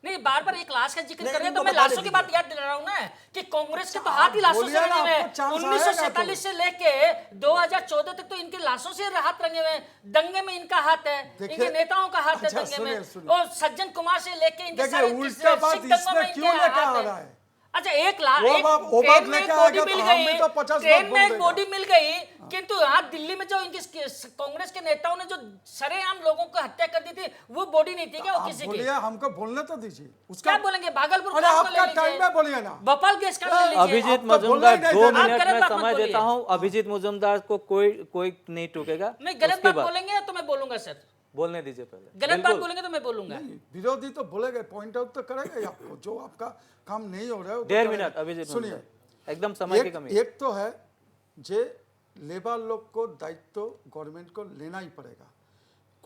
नहीं, बार बार एक लाश का जिक्र नहीं, कर रहे हैं तो इनको मैं बता लाशों की दीजिए। बात याद दिला रहा हूं ना कि कांग्रेस के तो अच्छा, हाथ ही लाशों से बोलिए ना, रंगे हुए आपको हैं। चांस आएगा 1947 से लेके 2014 तक तो इनके लाशों से हाथ रंगे हुए हैं। दंगे में इनका हाथ है, देखिए- इनके नेताओं का हाथ है अच्छा, दंगे सुनिए, में। सुनिए। और सज्जन कुमार से लेके इनके देखिए, सारे उल्टा बात सिख दंगों इसमें में क्यों इनके लेके हाथ आ है। रहा है? अच्छा, एक लाख वो एक बात ट्रेन में लेके एक आएगा बॉडी तो मिल हम भी गई, तो 50 ट्रेन बात में एक बोल बॉडी मिल गई, किंतु यहाँ दिल्ली में जो इनके कांग्रेस के नेताओं ने जो सरेआम लोगों को हत्या कर दी थी, वो बॉडी नहीं थी क्या वो आप किसी की? बोलिए, हमको बोलने तो दीजिए। क्या बोलेंगे? भागलपुर अरे कांड को ले आपका लीजिए। टाइम में बोलिए ना। भोपाल केस का ले लीजिए। अभिजीत आप तो मजूमदार बोलना ही 2 नहीं देते। मिनट आप गलत में बात समय मत देता बोलिए। हूं। अभिजीत मजूमदार को कोई नहीं टोकेगा। नहीं, गलत उसके बात बाद बोलेंगे तो मैं बोलूंगा सर। बोलने दीजिए पहले। गलत बात बिल्कुल। बोलेंगे तो मैं बोलूंगा। नहीं, विरोधी तो बोलेगा, पॉइंट आउट तो करेगा ही आपको। जो आपका काम नहीं हो रहा है वो तो 1.5 करेगा। मिनट अभिजीत सुनिए, मजूमदार, एकदम समय की कमी है। एक तो है जे लेबर लोग को दायित्व गवर्नमेंट को लेना ही पड़ेगा।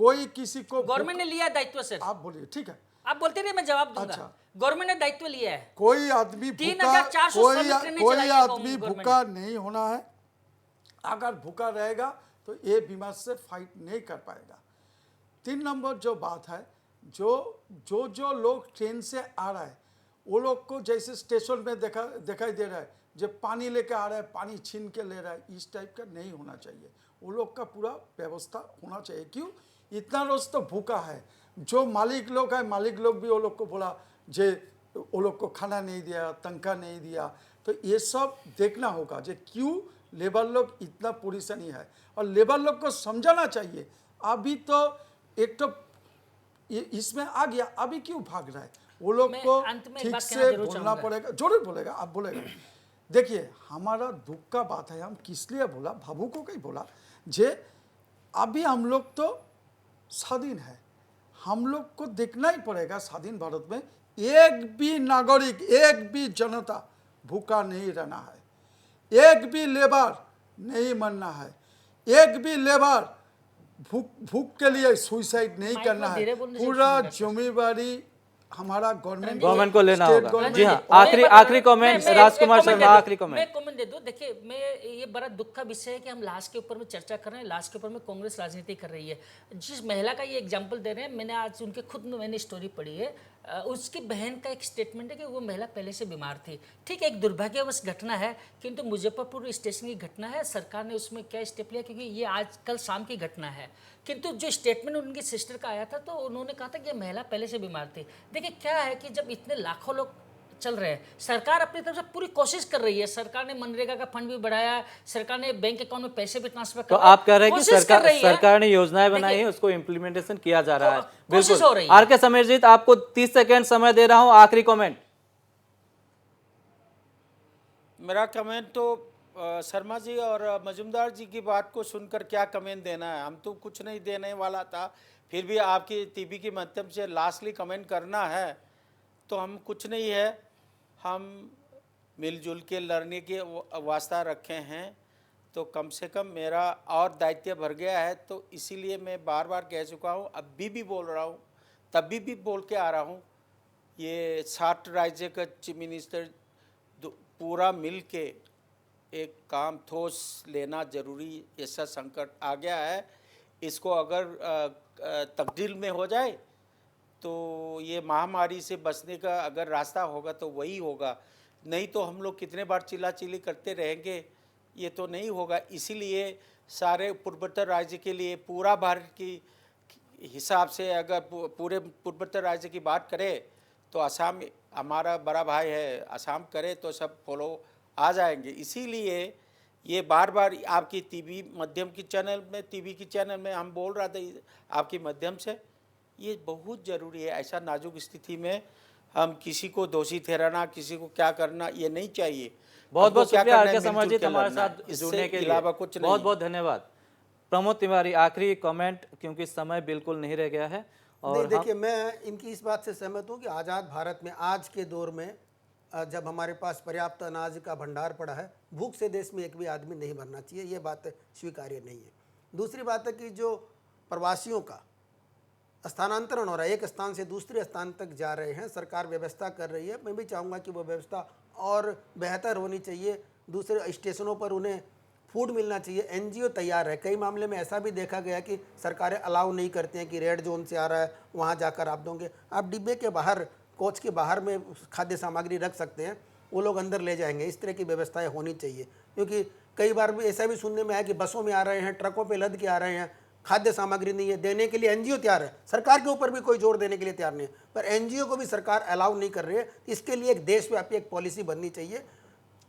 कोई किसी को गवर्नमेंट ने लिया है दायित्व सर। आप बोलिए, ठीक है। आप बोलते रहिए, मैं जवाब दूंगा। अच्छा। गवर्नमेंट ने दायित्व लिया है। कोई आदमी 3,400 कोई श्रमिक ट्रेनें कोई चलाई है आदमी गवर्नमेंट भूखा नहीं होना है। अगर भूखा रहेगा तो ये बीमार से फाइट नहीं कर पाएगा। 3 नंबर जो बात है, जो लोग ट्रेन से आ रहा है वो लोग को जैसे स्टेशन में दिखाई दे रहा है, जब पानी लेके आ रहा है, पानी छीन के ले रहा है, इस टाइप का नहीं होना चाहिए। वो लोग का पूरा व्यवस्था होना चाहिए। क्यों? इतना रोज तो भूखा है। जो मालिक लोग है, मालिक लोग भी वो लोग को बोला जे वो लोग को खाना नहीं दिया, तनख्वाह नहीं दिया। तो ये सब देखना होगा जे क्यों लेबर लोग इतना परेशानी है, और लेबर लोग को समझाना चाहिए। अभी तो एक तो इसमें आ गया, अभी क्यों भाग रहा है? वो लोग मैं को अंत में एक ठीक बात कहना से जरूर बोलना चाहूंगा। पड़ेगा। जरूर बोलेगा, आप बोलेगा। देखिए हमारा दुख का बात है, हम किस लिए बोला, भावुकों को ही बोला, जे अभी हम लोग तो स्वाधीन है, हम लोग को देखना ही पड़ेगा स्वाधीन भारत में एक भी नागरिक, एक भी जनता भूखा नहीं रहना है, एक भी लेबर नहीं मरना है, एक भी लेबर भूख के लिए सुसाइड नहीं माइक करना में है। धीरे बोलने से पूरा सुनेगा। जिम्मेवारी हमारा गवर्नमेंट को लेना स्टेट होगा। गवर्नमेंट जी हाँ, को- आखिरी कमेंट राजकुमार शर्मा, आखिरी मैं कमेंट। कमेंट दे दूं। देखिए, मैं ये बड़ा दुख का विषय है कि हम लाश के ऊपर में चर्चा कर रहे हैं, लाश के ऊपर में कांग्रेस राजनीति कर रही है। जिस महिला का ये एग्जांपल दे रहे हैं, मैंने आज उनके खुद में मैंने स्टोरी पढ़ी है। उसकी बहन का एक स्टेटमेंट है कि वो महिला पहले से बीमार थी। ठीक है, एक दुर्भाग्यवश घटना है, किंतु मुजफ्फरपुर स्टेशन की घटना है, सरकार ने उसमें क्या स्टेप लिया, क्योंकि ये आज कल शाम की घटना है। किंतु जो स्टेटमेंट उनकी सिस्टर का आया था, तो उन्होंने कहा था कि ये महिला पहले से बीमार थी। देखिए क्या है कि जब इतने लाखों लोग चल रहे हैं, सरकार अपनी तरफ से पूरी कोशिश कर रही है। सरकार ने मनरेगा का फंड भी बढ़ाया, सरकार ने बैंक अकाउंट में पैसे भी ट्रांसफर कर तो आप कह रहे हैं कि कोशिश कर रही है। सरकार ने योजनाएं बनाई देखिए, है, उसको इम्प्लीमेंटेशन किया जा रहा है। कोशिश हो रही है। आर के समीरजीत, आपको 30 सेकंड समय दे रहा हूं, आखिरी कमेंट। मेरा कमेंट तो शर्मा जी और मजुमदार जी की बात को सुनकर क्या कमेंट देना है, हम तो कुछ नहीं देने वाला था, फिर भी आपकी टीवी के माध्यम से लास्टली कमेंट करना है तो हम कुछ नहीं है, हम मिलजुल के लड़ने के वास्ता रखे हैं, तो कम से कम मेरा और दायित्व भर गया है। तो इसीलिए मैं बार बार कह चुका हूँ, अभी भी बोल रहा हूँ, तभी भी बोल के आ रहा हूँ, ये 60 राज्य का चीफ मिनिस्टर पूरा मिल के एक काम ठोस लेना जरूरी, ऐसा संकट आ गया है। इसको अगर तब्दील में हो जाए तो ये महामारी से बचने का अगर रास्ता होगा तो वही होगा, नहीं तो हम लोग कितने बार चिल्ला-चिल्ली करते रहेंगे, ये तो नहीं होगा। इसीलिए सारे पूर्वोत्तर राज्य के लिए पूरा भारत की हिसाब से अगर पूरे पूर्वोत्तर राज्य की बात करें तो असम हमारा बड़ा भाई है, असम करे तो सब फॉलो आ जाएंगे। इसीलिए ये बार बार आपकी टीवी माध्यम की चैनल में, टीवी की चैनल में हम बोल रहा था आपके माध्यम से, ये बहुत ज़रूरी है। ऐसा नाजुक स्थिति में हम किसी को दोषी ठहराना, किसी को क्या करना, ये नहीं चाहिए। बहुत बहुत क्या शुक्रिया करना है, आर के मिलजुल समरजीत के हमारे लड़ना है। साथ इससे जुड़ने के लिए। अलावा कुछ नहीं। बहुत बहुत धन्यवाद। प्रमोद तिवारी, आखिरी कमेंट, क्योंकि समय बिल्कुल नहीं रह गया है। और नहीं, देखिए मैं इनकी इस बात से सहमत हूँ कि आज़ाद भारत में आज के दौर में जब हमारे पास पर्याप्त अनाज का भंडार पड़ा है, भूख से देश में एक भी आदमी नहीं मरना चाहिए, ये बात स्वीकार्य नहीं है। दूसरी बात है कि जो प्रवासियों का स्थानांतरण हो रहा है, एक स्थान से दूसरे स्थान तक जा रहे हैं, सरकार व्यवस्था कर रही है, मैं भी चाहूँगा कि वो व्यवस्था और बेहतर होनी चाहिए। दूसरे स्टेशनों पर उन्हें फूड मिलना चाहिए। एनजीओ तैयार है, कई मामले में ऐसा भी देखा गया कि सरकारें अलाउ नहीं करती हैं कि रेड जोन से आ रहा है वहाँ जाकर आप दोगे, आप डिब्बे के बाहर, कोच के बाहर में खाद्य सामग्री रख सकते हैं, वो लोग अंदर ले जाएंगे। इस तरह की व्यवस्थाएं होनी चाहिए, क्योंकि कई बार भी ऐसा भी सुनने में आया कि बसों में आ रहे हैं, ट्रकों पे लद के आ रहे हैं, खाद्य सामग्री नहीं है, देने के लिए एनजीओ तैयार है, सरकार के ऊपर भी कोई जोर देने के लिए तैयार नहीं है, पर एनजीओ को भी सरकार अलाउ नहीं कर रही है। इसके लिए एक देशव्यापी एक पॉलिसी बननी चाहिए।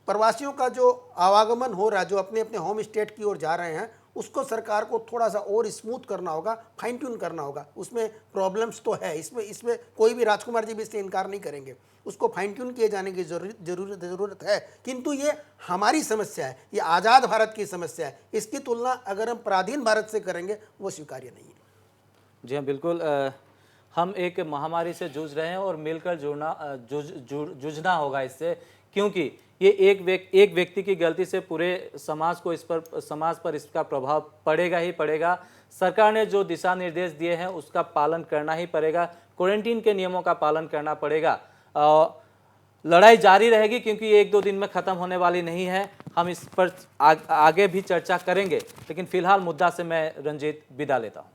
प्रवासियों का जो आवागमन हो रहा है, जो अपने अपने होम स्टेट की ओर जा रहे हैं, उसको सरकार को थोड़ा सा और स्मूथ करना होगा, फाइन ट्यून करना होगा। उसमें प्रॉब्लम्स तो है, इसमें कोई भी, राजकुमार जी भी इससे इनकार नहीं करेंगे, उसको फाइन ट्यून किए जाने की ज़रूरत है। किंतु ये हमारी समस्या है, ये आज़ाद भारत की समस्या है, इसकी तुलना अगर हम पराधीन भारत से करेंगे वो स्वीकार्य नहीं है। जी हाँ, बिल्कुल। हम एक महामारी से जूझ रहे हैं और मिलकर जूझना होगा इससे, क्योंकि ये एक व्यक्ति की गलती से पूरे समाज पर इसका प्रभाव पड़ेगा ही पड़ेगा। सरकार ने जो दिशा निर्देश दिए हैं उसका पालन करना ही पड़ेगा, क्वारंटीन के नियमों का पालन करना पड़ेगा। लड़ाई जारी रहेगी, क्योंकि ये 1-2 दिन में ख़त्म होने वाली नहीं है। हम इस पर आगे भी चर्चा करेंगे, लेकिन फिलहाल मुद्दा से मैं रंजीत विदा लेता हूँ।